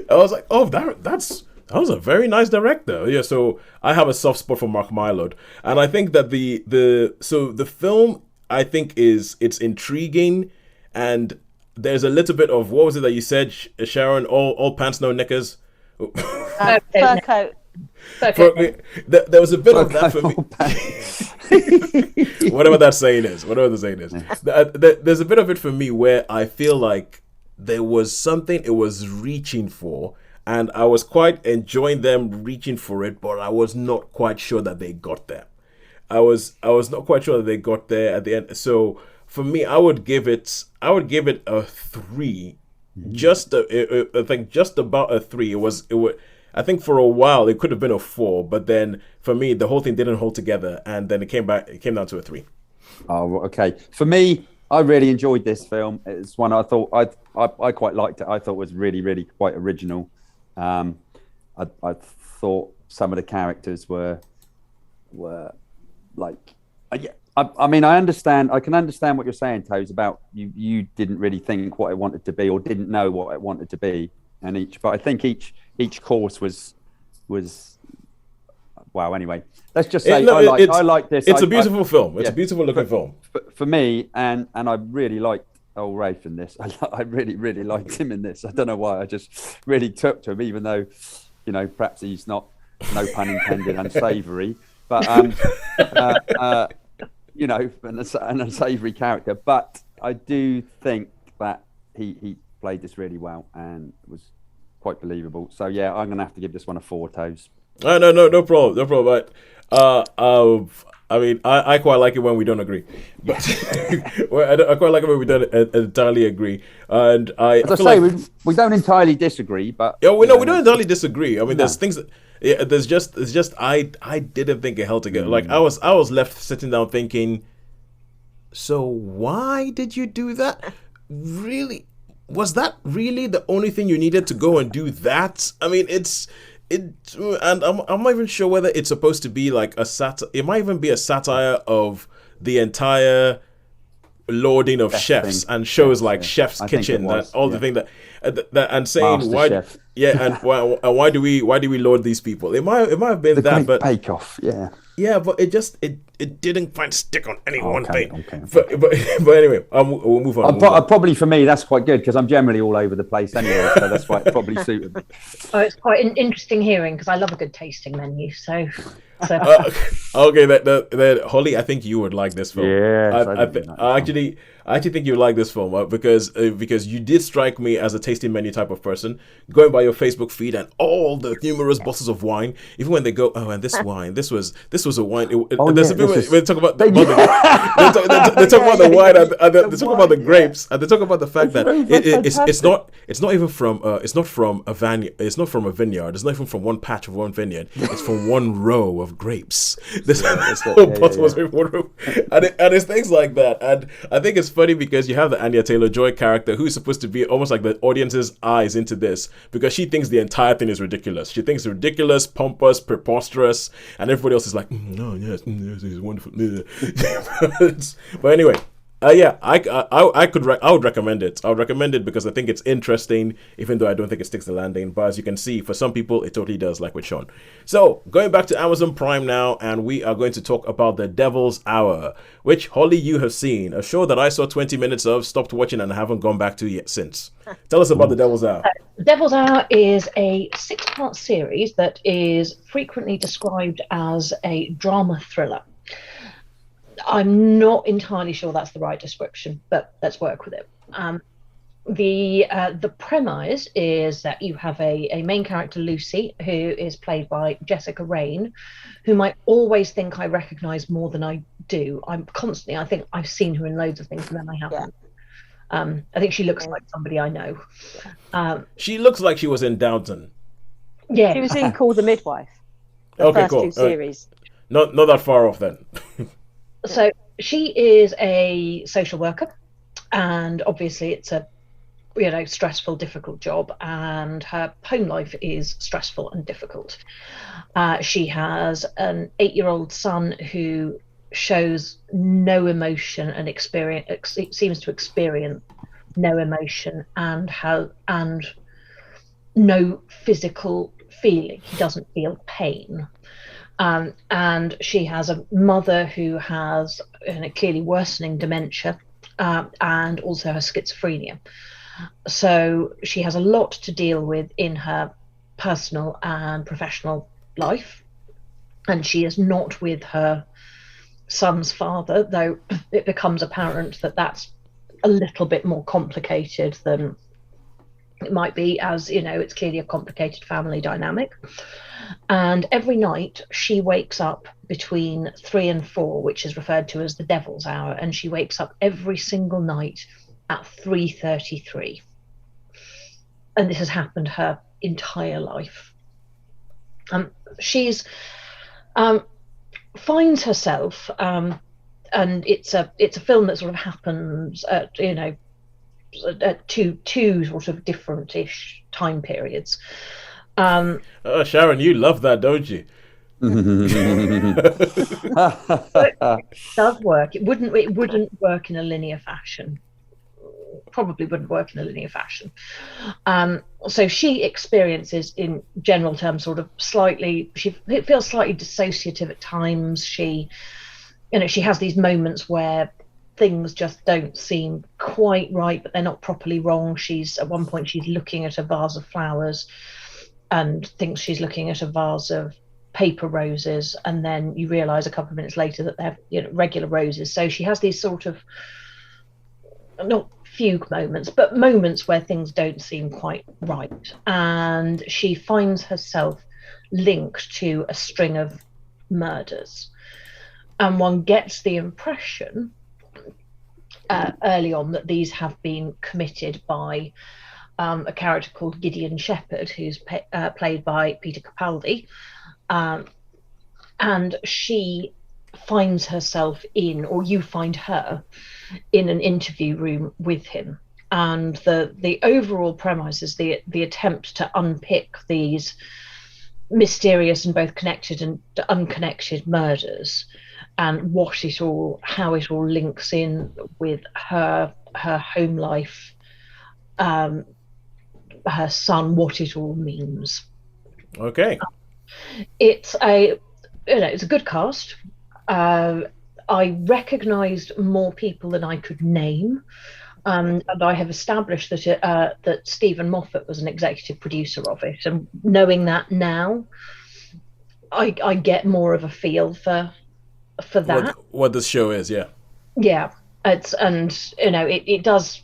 I was like, "Oh, that was a very nice director." Yeah, so I have a soft spot for Mark Mylord, and I think that the film, I think, it's intriguing, and there's a little bit of, what was it that you said, Sharon? All pants, no knickers. Fur coat. There was a bit of that for me. Whatever the saying is. There's a bit of it for me where I feel like there was something it was reaching for, and I was quite enjoying them reaching for it, but I was not quite sure that they got there. I was not quite sure that they got there at the end. So for me, I would give it a 3. I think just about a 3. It was. I think for a while it could have been a 4, but then for me the whole thing didn't hold together, and then it came down to a 3. Oh, okay. For me, I really enjoyed this film. It's one I thought I quite liked it. I thought it was really, really quite original. I thought some of the characters were like, I mean, I can understand what you're saying, Toes, about you didn't really think what it wanted to be, or didn't know what it wanted to be, but I think each course was wow. Anyway, let's just say No, I like this. It's a beautiful film. It's yeah, a beautiful looking film. For me, and I really liked old Rafe in this. I really, really liked him in this. I don't know why. I just really took to him, even though, perhaps he's not, no pun intended, unsavoury, but an unsavoury character. But I do think that he played this really well and was quite believable. So yeah, I'm gonna have to give this one a 4 toes. No problem. But I mean, I quite like it when we don't agree. But I quite like it when we don't entirely agree. And as I say, we don't entirely disagree, but we don't entirely disagree. I mean, there's things that there's just I didn't think it held together. Like I was left sitting down thinking, so why did you do that? Really, was that really the only thing you needed to go and do that? I mean, and I'm not even sure whether it's supposed to be like a satire. It might even be a satire of the entire lording of chefs and shows like Chef's Kitchen, and all the thing that and saying Master why, Chef. and why do we lord these people? It might have been that, but Bake Off, yeah, but it didn't quite stick on any one thing. Okay. But anyway, we'll move on. Probably for me, that's quite good because I'm generally all over the place anyway, so that's why it probably suited me. Oh, it's quite an interesting hearing because I love a good tasting menu. So. Okay, that Holly, I think you would like this film. Yeah, I actually think you would like this film because you did strike me as a tasting menu type of person. Going by your Facebook feed and all the numerous bottles of wine, even when they go, and this wine, this was a wine. There's a bit where they talk about they talk about the wine and they talk about the grapes and they talk about the fact that it's not even from a vineyard. It's not from a vineyard. It's not even from one patch of one vineyard. It's from one row of grapes. This whole bottle was from one row, and it's things like that. And I think it's funny because you have the Anya Taylor-Joy character who's supposed to be almost like the audience's eyes into this because she thinks the entire thing is ridiculous. She thinks it's ridiculous, pompous, preposterous, and everybody else is like, no, yes, it's wonderful. But anyway. I would recommend it. I would recommend it because I think it's interesting, even though I don't think it sticks the landing. But as you can see, for some people, it totally does, like with Shaun. So, going back to Amazon Prime now, and we are going to talk about The Devil's Hour, which, Holly, you have seen. A show that I saw 20 minutes of, stopped watching, and I haven't gone back to yet since. Tell us about The Devil's Hour. The Devil's Hour is a 6-part series that is frequently described as a drama thriller. I'm not entirely sure that's the right description, but let's work with it. The premise is that you have a main character, Lucy, who is played by Jessica Raine, whom I always think I recognise more than I do. I think I've seen her in loads of things and then I haven't. Yeah. I think she looks like somebody I know. She looks like she was in Downton. Yeah. She was in Call the Midwife. Okay, first cool. 2 series. Not that far off then. So she is a social worker, and obviously it's a stressful, difficult job, and her home life is stressful and difficult. She has an 8-year-old son who shows no emotion and seems to experience no emotion and no physical feeling. He doesn't feel pain. And she has a mother who has clearly worsening dementia and also has schizophrenia. So she has a lot to deal with in her personal and professional life. And she is not with her son's father, though it becomes apparent that that's a little bit more complicated than it might be, as it's clearly a complicated family dynamic. And every night she wakes up between 3 and 4, which is referred to as the Devil's Hour, and she wakes up every single night at 3:33. And this has happened her entire life. She's finds herself, and it's a film that sort of happens at two sort of different-ish time periods. Sharon, you love that, don't you? It does work. It wouldn't work in a linear fashion. probably wouldn't work in a linear fashion. So she experiences, in general terms, sort of it feels slightly dissociative at times. She has these moments where things just don't seem quite right, but they're not properly wrong. At one point she's looking at a vase of flowers and thinks she's looking at a vase of paper roses, and then you realize a couple of minutes later that they're regular roses. So she has these sort of, not fugue moments, but moments where things don't seem quite right, and she finds herself linked to a string of murders, and one gets the impression early on that these have been committed by a character called Gideon Shepherd, who's played by Peter Capaldi, and she finds herself or you find her in an interview room with him, and the overall premise is the attempt to unpick these mysterious and both connected and unconnected murders, and how it all links in with her home life, her son, what it all means. Okay. It's a good cast. I recognised more people than I could name, and I have established that Stephen Moffat was an executive producer of it. And knowing that now, I get more of a feel for that. What this show is, yeah. Yeah. It does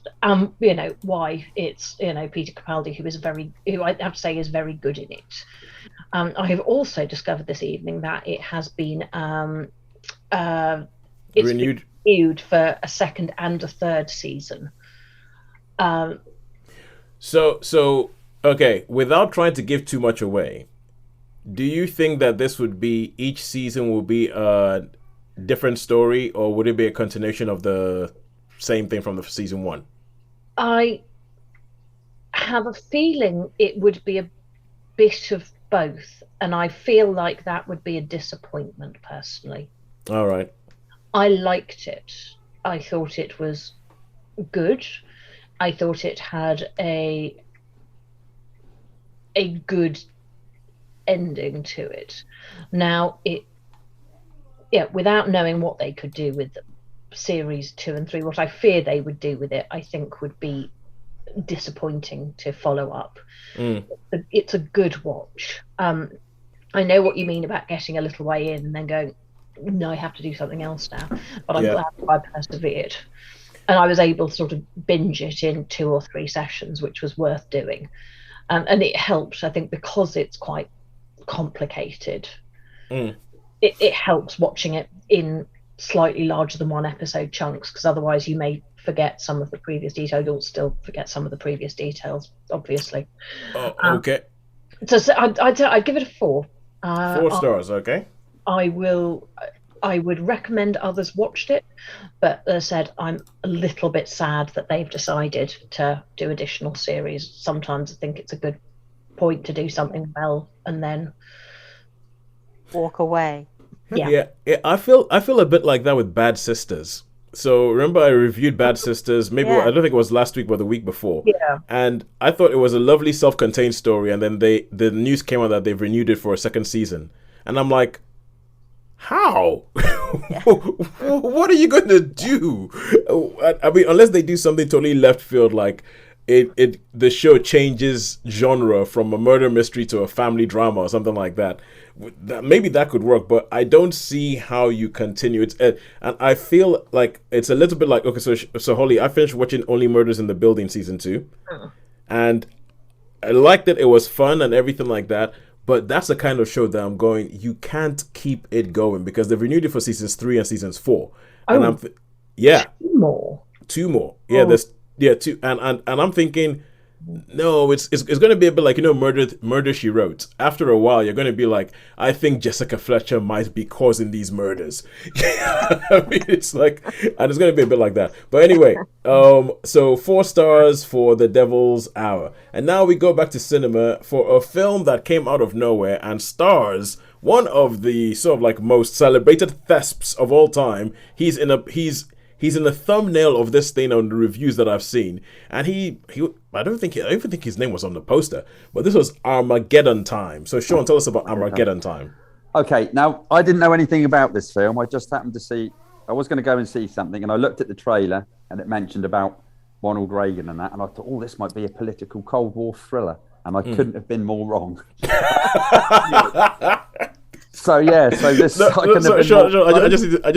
why it's Peter Capaldi, who I have to say is very good in it. I have also discovered this evening that it has been renewed for a second and a third season. So okay, without trying to give too much away, do you think that each season will be a different story, or would it be a continuation of the same thing from the season one? I have a feeling it would be a bit of both, and I feel like that would be a disappointment personally. All right. I liked it. I thought it was good. I thought it had a good ending to it. Now, without knowing what they could do with series 2 and 3, what I fear they would do with it, I think would be disappointing to follow up. It's a good watch. I know what you mean about getting a little way in and then going, no, I have to do something else now. But I'm glad I persevered. And I was able to sort of binge it in 2 or 3 sessions, which was worth doing. And it helped, I think, because it's quite complicated. It helps watching it in slightly larger than one episode chunks, because otherwise you may forget some of the previous details. You'll still forget some of the previous details, obviously. Oh, okay. So I'd give it a 4. 4 stars, okay. I would recommend others watched it, but as I said, I'm a little bit sad that they've decided to do additional series. Sometimes I think it's a good point to do something well and then walk away. Yeah. I feel a bit like that with Bad Sisters. So remember I reviewed Bad Sisters, maybe I don't think it was last week or the week before. Yeah. And I thought it was a lovely self-contained story, and then the news came out that they've renewed it for a second season. And I'm like, how? What are you going to do? I mean, unless they do something totally left field, like the show changes genre from a murder mystery to a family drama or something like that. Maybe that could work, but I don't see how you continue. And I feel like it's a little bit like, okay, so Holly, I finished watching Only Murders in the Building season 2, and I liked it. It was fun and everything like that. But that's the kind of show that I'm going, you can't keep it going, because they've renewed it for seasons 3 and seasons 4. And I'm 2 more. 2 more. Yeah, there's 2, and I'm thinking, no, it's going to be a bit like, Murder, She Wrote. After a while, you're going to be like, I think Jessica Fletcher might be causing these murders. I mean, it's like, and it's going to be a bit like that. But anyway, so 4 stars for The Devil's Hour. And now we go back to cinema for a film that came out of nowhere and stars one of the sort of like most celebrated thesps of all time. He's He's in the thumbnail of this thing on the reviews that I've seen, and I don't even think his name was on the poster, but this was Armageddon Time. So Shaun, tell us about Armageddon Time. Okay, now I didn't know anything about this film. I just happened to see. I was going to go and see something, and I looked at the trailer, and it mentioned about Ronald Reagan and that, and I thought, oh, this might be a political Cold War thriller, and I couldn't have been more wrong. So this. I just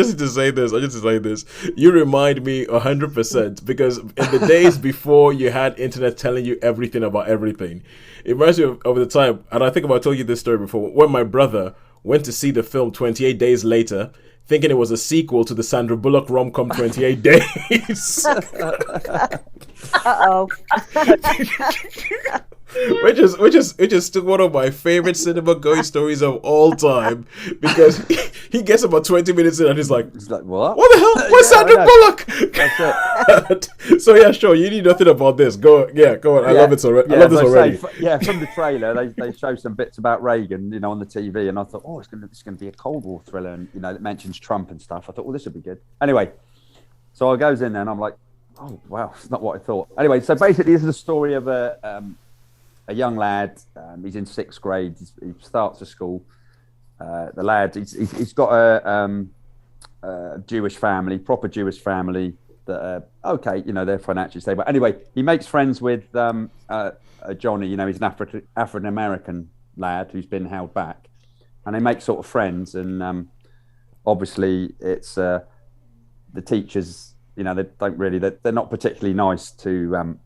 need to say this. You remind me 100% because in the days before you had internet telling you everything about everything, it reminds me of the time, and I think I've told you this story before, when my brother went to see the film 28 Days Later, thinking it was a sequel to the Sandra Bullock rom-com 28 Days. Uh-oh. which is still one of my favorite cinema going stories of all time, because he gets about 20 minutes in and he's like what the hell, where's Sandra Bullock? That's it. So yeah, sure, you need nothing about this. Go on. I love it already. I love this already. From the trailer they show some bits about Reagan, on the TV, and I thought, oh, it's gonna be a Cold War thriller, and it mentions Trump and stuff. I thought, well, this would be good. Anyway, so I goes in there and I'm like, oh wow, it's not what I thought. Anyway, so basically this is a story of a young lad. He's in 6th grade. He starts at school. The lad, he's got a Jewish family, proper Jewish family that okay, they're financially stable. Anyway, he makes friends with Johnny. He's an African American lad who's been held back, and they make sort of friends. And obviously, it's the teachers. They don't really. They're not particularly nice to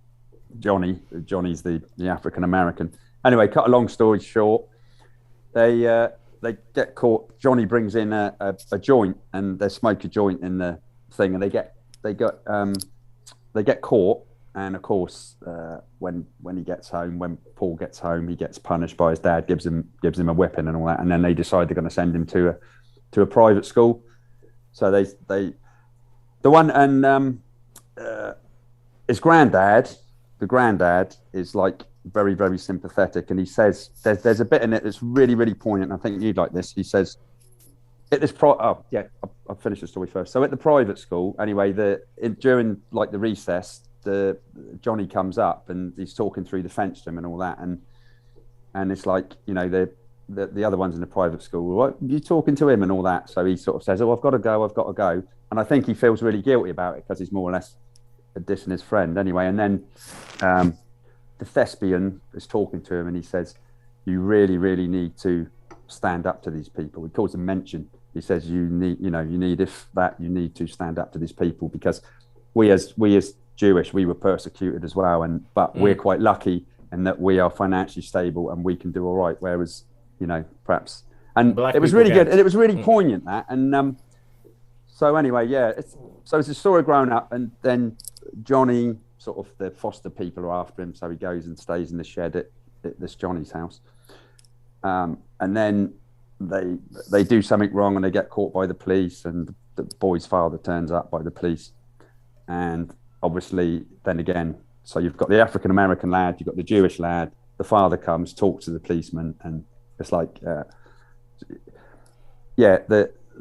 Johnny. Johnny's the African American. Anyway, cut a long story short, they get caught. Johnny brings in a joint, and they smoke a joint in the thing, and they get caught. And of course, when he gets home, when Paul gets home, he gets punished by his dad, gives him a whipping and all that, and then they decide they're going to send him to a private school. So his granddad. The granddad is like very, very sympathetic, and he says there's a bit in it that's really, really poignant. I think you'd like this. He says, I'll finish the story first. So at the private school, anyway, during like the recess, Johnny comes up and he's talking through the fence to him and all that, and it's like the other ones in the private school, what you talking to him and all that. So he sort of says, oh, I've got to go, and I think he feels really guilty about it because he's more or less dissing his friend anyway. And then the thespian is talking to him and he says, you really, really need to stand up to these people. He calls them mention. He says, you need to stand up to these people, because we as Jewish, we were persecuted as well, but we're quite lucky in that we are financially stable and we can do all right, whereas perhaps, and Black it was really good, and it was really poignant, that. And so anyway, it's a story growing up, and then Johnny, sort of the foster people are after him, so he goes and stays in the shed at this Johnny's house, and then they do something wrong and they get caught by the police, and the boy's father turns up by the police, and obviously then again, so you've got the African American lad, you've got the Jewish lad, the father comes, talks to the policeman, and it's like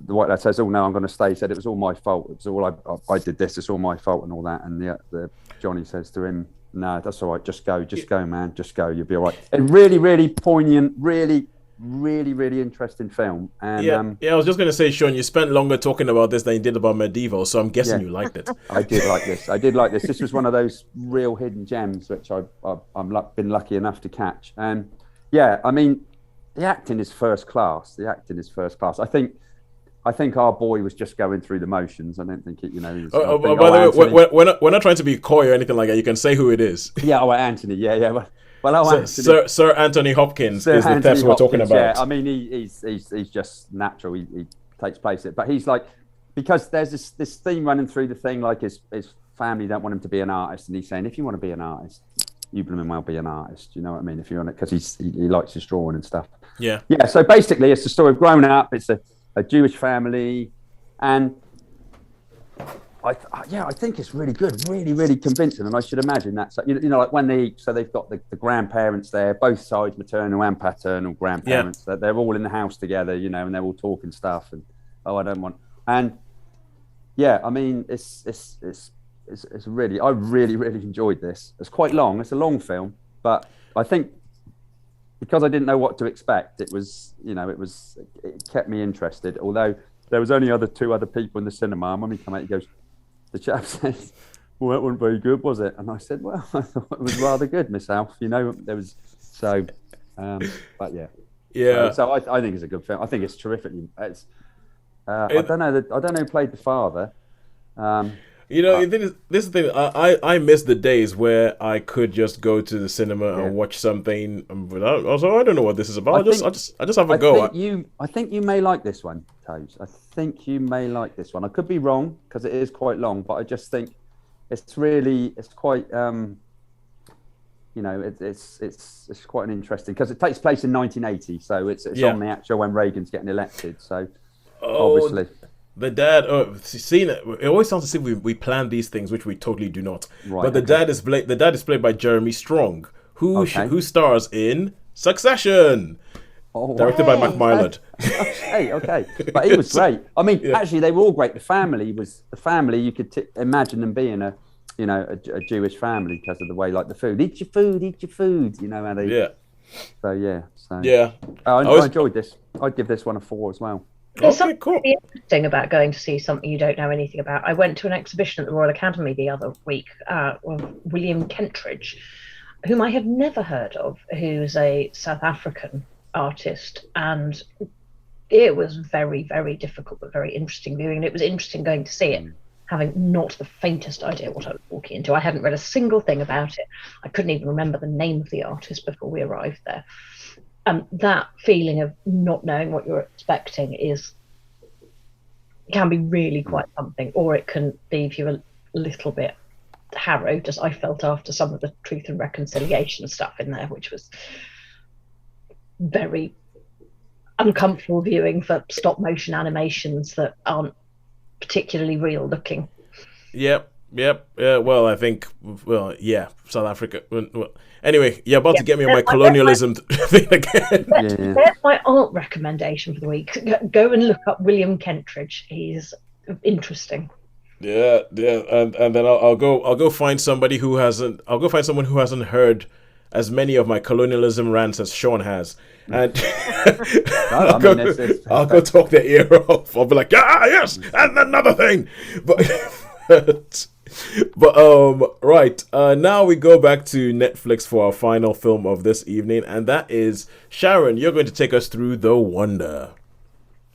the white lad says, oh no, I'm going to stay. He said, it was all my fault. It was all I did this. It's all my fault and all that. And the Johnny says to him, no, that's all right. Just go, man. Just go. You'll be all right. A really, really poignant, really, really, really interesting film. And I was just going to say, Shaun, you spent longer talking about this than you did about Medieval, so I'm guessing you liked it. I did like this. This was one of those real hidden gems which I've been lucky enough to catch. And I mean, the acting is first class. I think our boy was just going through the motions. I don't think it, By the way, we're not trying to be coy or anything like that. You can say who it is. Anthony. Yeah. Well, Anthony, Sir Anthony Hopkins is the theft we're talking about. Yeah, I mean, he's just natural. He takes place it, but he's like, because there's this theme running through the thing, like his family don't want him to be an artist, and he's saying, if you want to be an artist, you blooming well be an artist. You know what I mean? If you're on it, because he likes his drawing and stuff. Yeah. So basically, it's the story of growing up. It's a Jewish family, and I think it's really good, really, really convincing. And I should imagine that, so, like when they eat, so they've got the grandparents there, both sides, maternal and paternal grandparents. Yeah. They're all in the house together, and they're all talking stuff. And I don't want. And yeah, I mean, it's really, I really enjoyed this. It's quite long. It's a long film, but I think because I didn't know what to expect, it kept me interested. Although there was only two other people in the cinema, and when we come out, he goes, the chap says, "Well, that wasn't very good, was it?" And I said, "Well, I thought it was rather good, Miss Alf." There was so, but yeah. Yeah. So I think it's a good film. I think it's terrific. I don't know who played the father. This is the thing. I miss the days where I could just go to the cinema and watch something without. Also, I don't know what this is about. I just have a go. I think you may like this one, Toes. I think you may like this one. I could be wrong because it is quite long, but I just think it's quite. It's quite an interesting because it takes place in 1980, so it's on the actual when Reagan's getting elected. So obviously. The dad, it always sounds as if we plan these things, which we totally do not. Right, but the dad is played by Jeremy Strong, who stars in Succession, directed by Mac Mylod. Okay, but he was great. I mean, actually, they were all great. The family you could imagine them being a Jewish family because of the way, like the food. Eat your food. You know how they. Yeah. I enjoyed this. I'd give this one a 4 as well. There's something really interesting about going to see something you don't know anything about. I went to an exhibition at the Royal Academy the other week with William Kentridge, whom I had never heard of, who's a South African artist. And it was very, very difficult, but very interesting viewing. And it was interesting going to see it, having not the faintest idea what I was walking into. I hadn't read a single thing about it. I couldn't even remember the name of the artist before we arrived there. That feeling of not knowing what you're expecting can be really quite something, or it can leave you a little bit harrowed, as I felt after some of the Truth and Reconciliation stuff in there, which was very uncomfortable viewing for stop motion animations that aren't particularly real looking. Yep. Well, I think. South Africa. Anyway, you're about to get me on my colonialism thing again. There's my art recommendation for the week. Go and look up William Kentridge. He's interesting. Yeah, and then I'll go find somebody who hasn't. I'll go find someone who hasn't heard as many of my colonialism rants as Shaun has, and I'll go talk their ear off. I'll be like, yes, and another thing, right. Now we go back to Netflix for our final film of this evening, and that is Sharon. You're going to take us through The Wonder.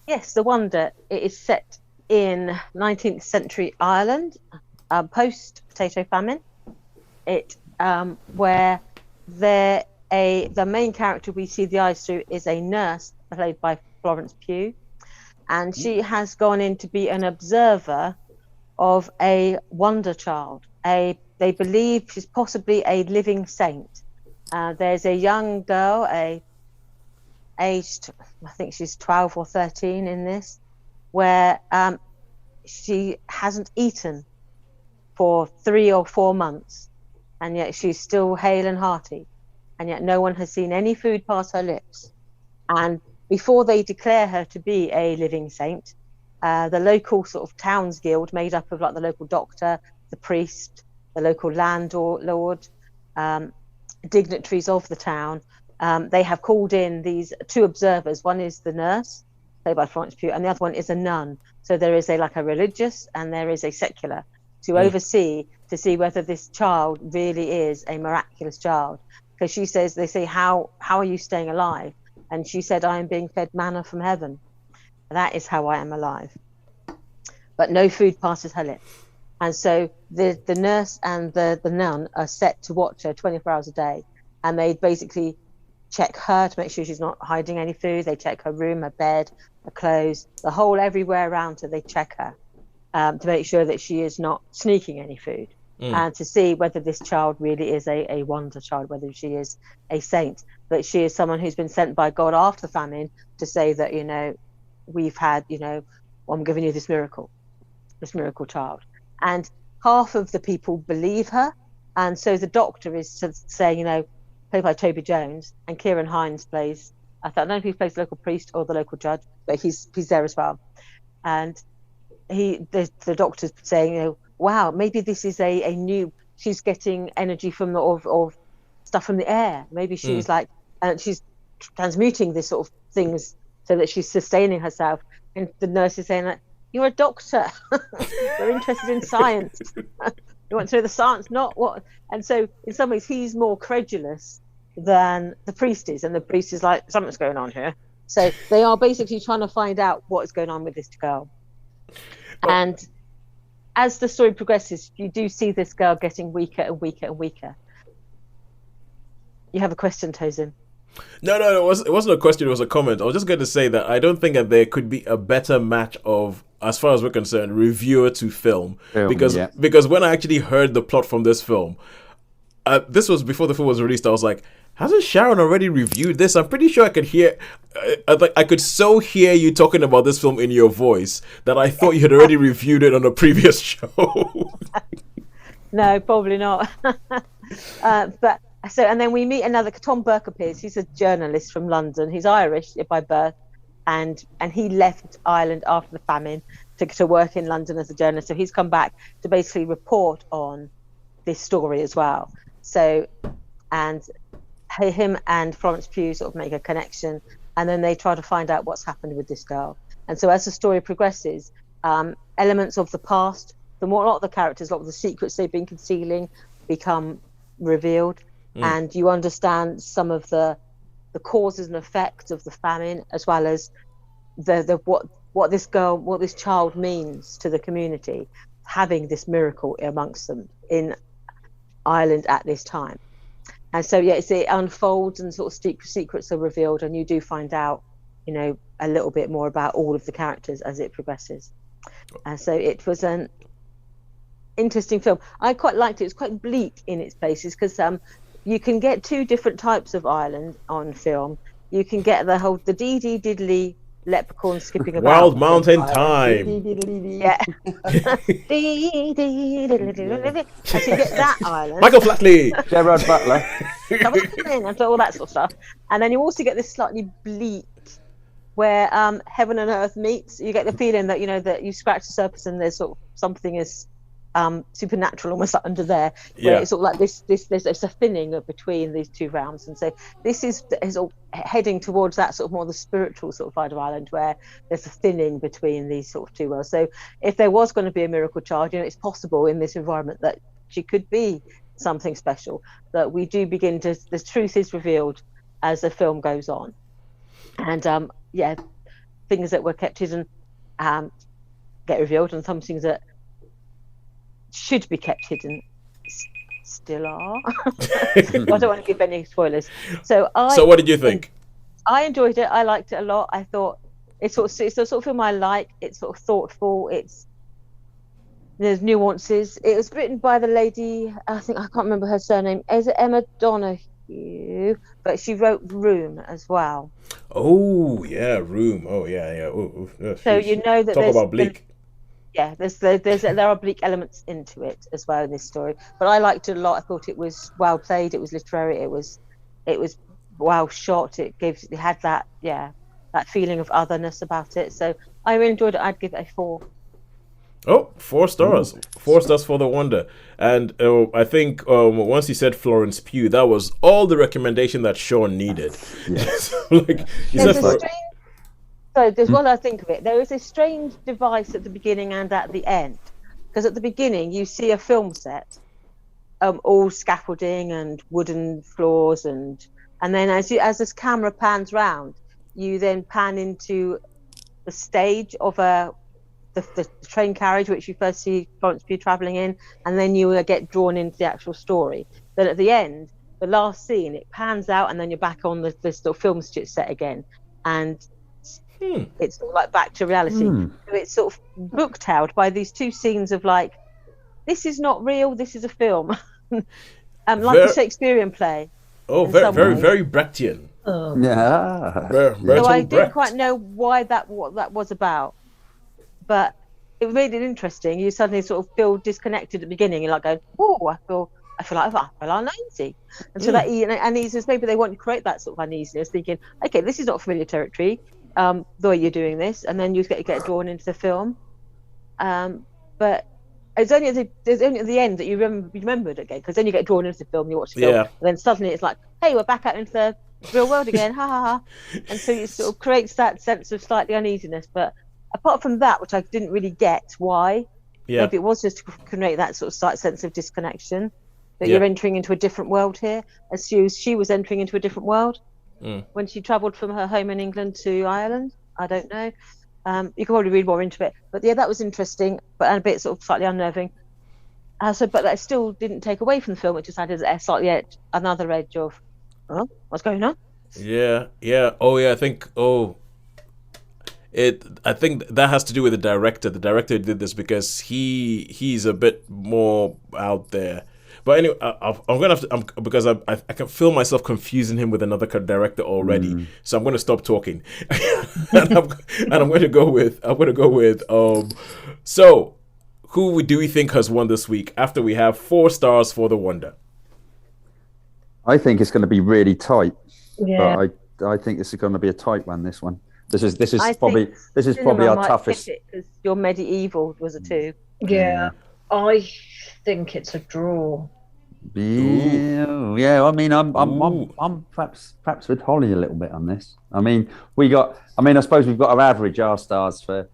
Yes, The Wonder. It is set in 19th century Ireland, post-potato famine. Where the main character we see the eyes through is a nurse played by Florence Pugh, and she has gone in to be an observer of a wonder child. They believe she's possibly a living saint. There's a young girl, aged, I think she's 12 or 13 in this, where she hasn't eaten for 3 or 4 months, and yet she's still hale and hearty, and yet no one has seen any food pass her lips. And before they declare her to be a living saint, the local sort of towns guild, made up of like the local doctor, the priest, the local landlord, dignitaries of the town, they have called in these 2 observers. One is the nurse, played by Florence Pugh, and the other one is a nun. So there is a religious and there is a secular to oversee, to see whether this child really is a miraculous child. Because she says, they say, how are you staying alive? And she said, I am being fed manna from heaven. That is how I am alive. But no food passes her lips. And so the nurse and the nun are set to watch her 24 hours a day. And they basically check her to make sure she's not hiding any food. They check her room, her bed, her clothes, the whole everywhere around her. They check her to make sure that she is not sneaking any food. And to see whether this child really is a wonder child, whether she is a saint, that she is someone who's been sent by God after the famine to say that, we've had, I'm giving you this miracle child. And half of the people believe her. And so the doctor is saying, played by Toby Jones, and Kieran Hines plays, I don't know if he plays the local priest or the local judge, but he's there as well. And the doctor's saying, wow, maybe this is a new. She's getting energy from of stuff from the air. Maybe she's she's transmuting this sort of things so that she's sustaining herself. And the nurse is saying, like, you're a doctor. We're interested in science. You want to know the science, not what. And so in some ways he's more credulous than the priest is, and the priest is like, something's going on here. So they are basically trying to find out what is going on with this girl. And as the story progresses, you do see this girl getting weaker and weaker and weaker. You have a question, Tosin? No, it wasn't a question, it was a comment. I was just going to say that I don't think that there could be a better match of, as far as we're concerned, reviewer to film. Because when I actually heard the plot from this film, this was before the film was released, I was like, hasn't Sharon already reviewed this? I'm pretty sure I could hear, I could so hear you talking about this film in your voice that I thought you had already reviewed it on a previous show. No, probably not. But so, and then we meet another, Tom Burke appears. He's a journalist from London. He's Irish by birth, and he left Ireland after the famine to work in London as a journalist. So he's come back to basically report on this story as well. So, and him and Florence Pugh sort of make a connection, and then they try to find out what's happened with this girl. And so as the story progresses, elements of the past, a lot of the characters, a lot of the secrets they've been concealing become revealed. And you understand some of the causes and effects of the famine, as well as what this child means to the community, having this miracle amongst them in Ireland at this time. And so it unfolds, and sort of secrets are revealed, and you do find out, a little bit more about all of the characters as it progresses. And so it was an interesting film. I quite liked it. It was quite bleak in its places, because you can get two different types of Ireland on film. You can get the dee diddly leprechaun skipping about. Wild Mountain Time. Yeah. Dee diddly. So you get that Ireland. Michael Flatley. Gerard Butler. And all that sort of stuff. And then you also get this slightly bleak, where heaven and earth meets. You get the feeling that that you scratch the surface and there's sort of something is supernatural almost under there, where it's sort of like there's a thinning between these two realms. And so this is all heading towards that sort of more the spiritual sort of side of Ireland, where there's a thinning between these sort of two worlds. So if there was going to be a miracle child, it's possible in this environment that she could be something special, that we do begin to, the truth is revealed as the film goes on. And things that were kept hidden get revealed, and some things that should be kept hidden still are. I don't want to give any spoilers. So what did you think? I enjoyed it. I liked it a lot. I thought it's the sort of film I like. It's sort of thoughtful. There's nuances. It was written by the lady, I can't remember her surname. Is it Emma Donoghue? But she wrote Room as well. Oh yeah, Room. Oh yeah. So that talk about bleak. There are bleak elements into it as well in this story, but I liked it a lot. I thought it was well played. It was literary. It was well shot. It had that feeling of otherness about it. So I really enjoyed it. I'd give it a 4. Oh, 4 stars. 4 stars for the wonder. And I think once he said Florence Pugh, that was all the recommendation that Shaun needed. So there's one I think of it. There is a strange device at the beginning and at the end, because at the beginning you see a film set, all scaffolding and wooden floors, and then as this camera pans round, you then pan into the stage of the train carriage, which you first see Florence Pugh travelling in, and then you get drawn into the actual story. Then at the end, the last scene, it pans out, and then you're back on the sort of film set again, and it's sort of like back to reality. So it's sort of booktailed by these two scenes of like, this is not real, this is a film. A Shakespearean play. Oh, very Brechtian. Yeah. So I didn't quite know what that was about, but it made it interesting. You suddenly sort of feel disconnected at the beginning. You're like going, oh, I feel like uneasy. And so and he says maybe they want to create that sort of uneasiness, thinking, okay, this is not familiar territory. The way you're doing this, and then you get drawn into the film. But it's only at the end that you remembered it again, because then you get drawn into the film, you watch the film, and then suddenly it's like, hey, we're back out into the real world again, ha ha ha. And so it sort of creates that sense of slightly uneasiness. But apart from that, which I didn't really get why, maybe it was just to create that sort of slight sense of disconnection, that you're entering into a different world here, as she was entering into a different world when she travelled from her home in England to Ireland. I don't know. You can probably read more into it, but that was interesting, but a bit sort of slightly unnerving. But that still didn't take away from the film. It just added another edge of, what's going on? Yeah. Oh yeah, I think that has to do with the director. The director did this because he's a bit more out there. But anyway, I'm gonna have to because I can feel myself confusing him with another director already. So I'm gonna stop talking, and I'm gonna go with So, who do we think has won this week? After we have 4 stars for The Wonder, I think it's going to be really tight. Yeah. But I think this is going to be a tight one. This one. This is Probably our toughest. Because your medieval was a 2. Yeah. I think it's a draw. Yeah. I mean, I'm perhaps with Holly a little bit on this. I mean, I suppose we've got our average R stars for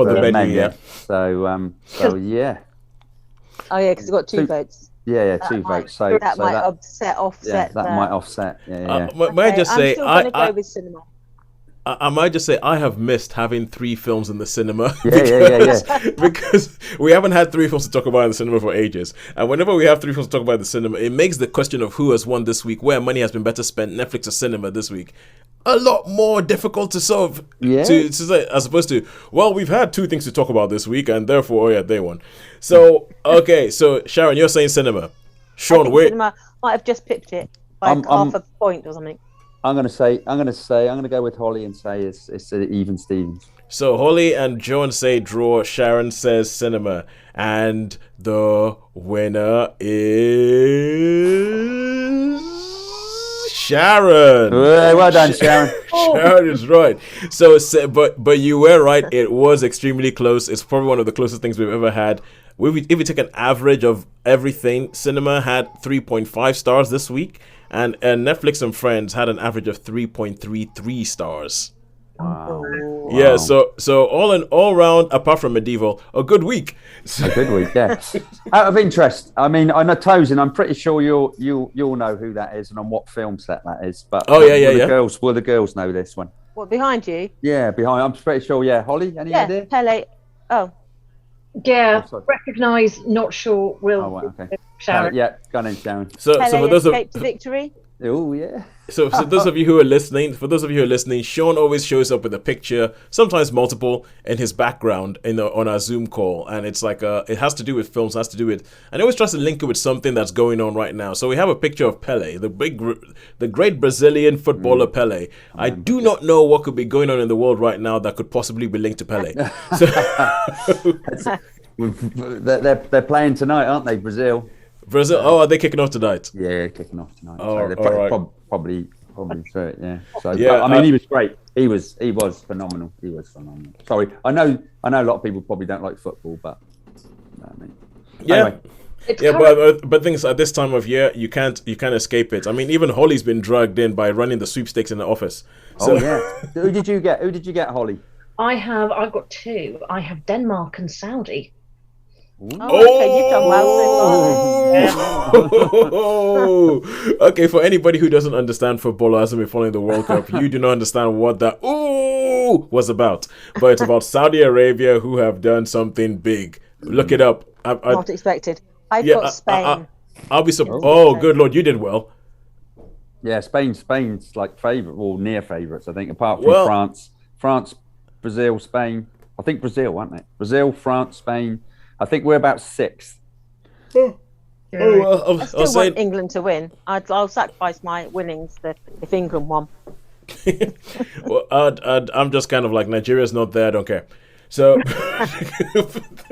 the menu. Yeah. So yeah. Oh yeah, because we've got 2 votes. Yeah, 2 votes. So that might offset. Yeah, that might offset. Yeah. May I just say, I'm still going to go with cinema. I might just say I have missed having 3 films in the cinema because we haven't had 3 films to talk about in the cinema for ages. And whenever we have 3 films to talk about in the cinema, it makes the question of who has won this week, where money has been better spent, Netflix or cinema this week, a lot more difficult to solve. To say, as opposed to, well, we've had 2 things to talk about this week, and therefore, they won. So okay, so Sharon, you're saying cinema. Sean, cinema might have just pipped it by half a point or something. I'm going to go with Holly and say it's even Stevens. So Holly and Joan say draw. Sharon says cinema, and the winner is Sharon. Well done, Sharon. Sharon is right. So, but you were right. It was extremely close. It's probably one of the closest things we've ever had. If we take an average of everything, cinema had 3.5 stars this week. And Netflix and Friends had an average of 3.33 stars. Wow. Yeah, so all round, apart from medieval, a good week. A good week, yeah. Out of interest, I mean, I know Tosin. I'm pretty sure you'll know who that is and on what film set that is. But will the girls know this one? What, behind you? Yeah, behind. I'm pretty sure. Yeah, Holly, any idea? Pele. Oh. Yeah, recognise, not sure. Okay. Sharon. Yeah, go on, Sharon. So for those escape to victory. Oh yeah. So for those of you who are listening, Sean always shows up with a picture, sometimes multiple, in his background on our Zoom call, and it's like it has to do with films, and he always tries to link it with something that's going on right now. So we have a picture of Pele, the great Brazilian footballer Pele. I do not know what could be going on in the world right now that could possibly be linked to Pele. They're playing tonight, aren't they, Brazil? Are they kicking off tonight? Yeah, kicking off tonight. Oh, so they're probably through it. Yeah. So, yeah. I mean, he was great. He was phenomenal. Sorry, I know a lot of people probably don't like football, but anyway. But things at this time of year, you can't escape it. I mean, even Holly's been dragged in by running the sweepstakes in the office. So. Oh yeah. Who did you get, Holly? I've got 2. I have Denmark and Saudi. Okay, you've done well. Okay, for anybody who doesn't understand football or hasn't been following the World Cup, you do not understand what that was about. But it's about Saudi Arabia, who have done something big. Look it up. Not expected. I've got Spain. I'll be surprised. Oh, good Lord, you did well. Yeah, Spain's like favourite, or near favourites, I think, apart from France, Brazil, Spain. I think Brazil, aren't they? Brazil, France, Spain. I think we're about 6th. I still want England to win. I'll sacrifice my winnings if England won. Well, I'm just kind of like, Nigeria's not there. I don't care. So,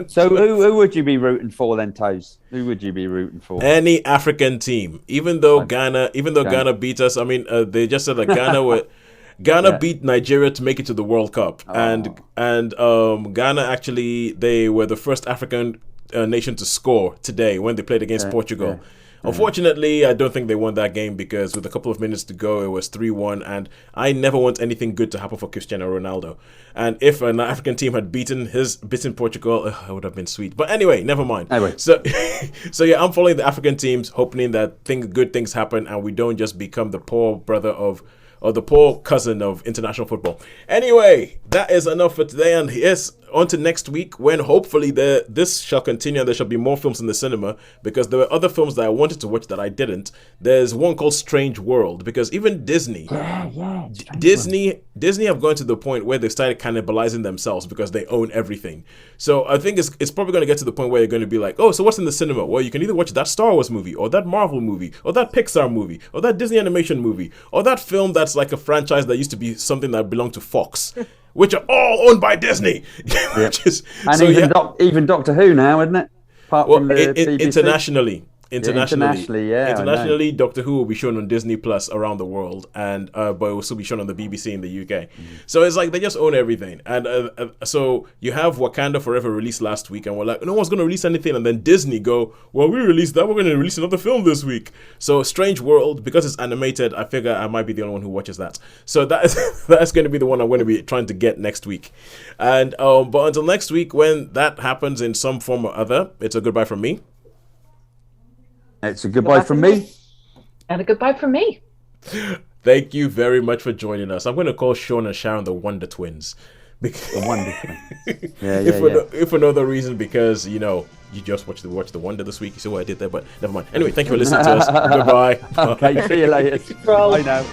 so who would you be rooting for then, Toes? Who would you be rooting for? Any African team, even though Ghana beat us. I mean, they just said that Ghana were. Ghana beat Nigeria to make it to the World Cup, and Ghana actually, they were the first African nation to score today when they played against Portugal. Unfortunately, I don't think they won that game because with a couple of minutes to go, it was 3-1, and I never want anything good to happen for Cristiano Ronaldo. And if an African team had beaten Portugal, it would have been sweet. But anyway, never mind. So yeah, I'm following the African teams, hoping that good things happen and we don't just become the poor brother or the poor cousin of international football. Anyway, that is enough for today, and yes, on to next week when hopefully this shall continue and there shall be more films in the cinema, because there were other films that I wanted to watch that I didn't. There's one called Strange World, because even Disney have gone to the point where they've started cannibalizing themselves because they own everything. So I think it's probably going to get to the point where you're going to be like, oh, so what's in the cinema? Well, you can either watch that Star Wars movie or that Marvel movie or that Pixar movie or that Disney animation movie or that film that's like a franchise that used to be something that belonged to Fox, which are all owned by Disney. Even Doctor Who now, isn't it? Apart from the BBC. Internationally, Doctor Who will be shown on Disney Plus around the world, and but it will still be shown on the BBC in the UK. So it's like they just own everything. And so you have Wakanda Forever released last week, and we're like, no one's going to release anything. And then Disney go, well, we released that, we're going to release another film this week. So Strange World, because it's animated, I figure I might be the only one who watches that. So that's going to be the one I'm going to be trying to get next week. And but until next week, when that happens in some form or other, it's a goodbye from me. It's a goodbye from me. And a goodbye from me. Thank you very much for joining us. I'm going to call Shaun and Sharon the Wonder Twins. The Wonder Twins. If for no other reason, because, you just watched the Wonder this week. You see what I did there, but never mind. Anyway, thank you for listening to us. Goodbye. Okay, see you later. Bye now.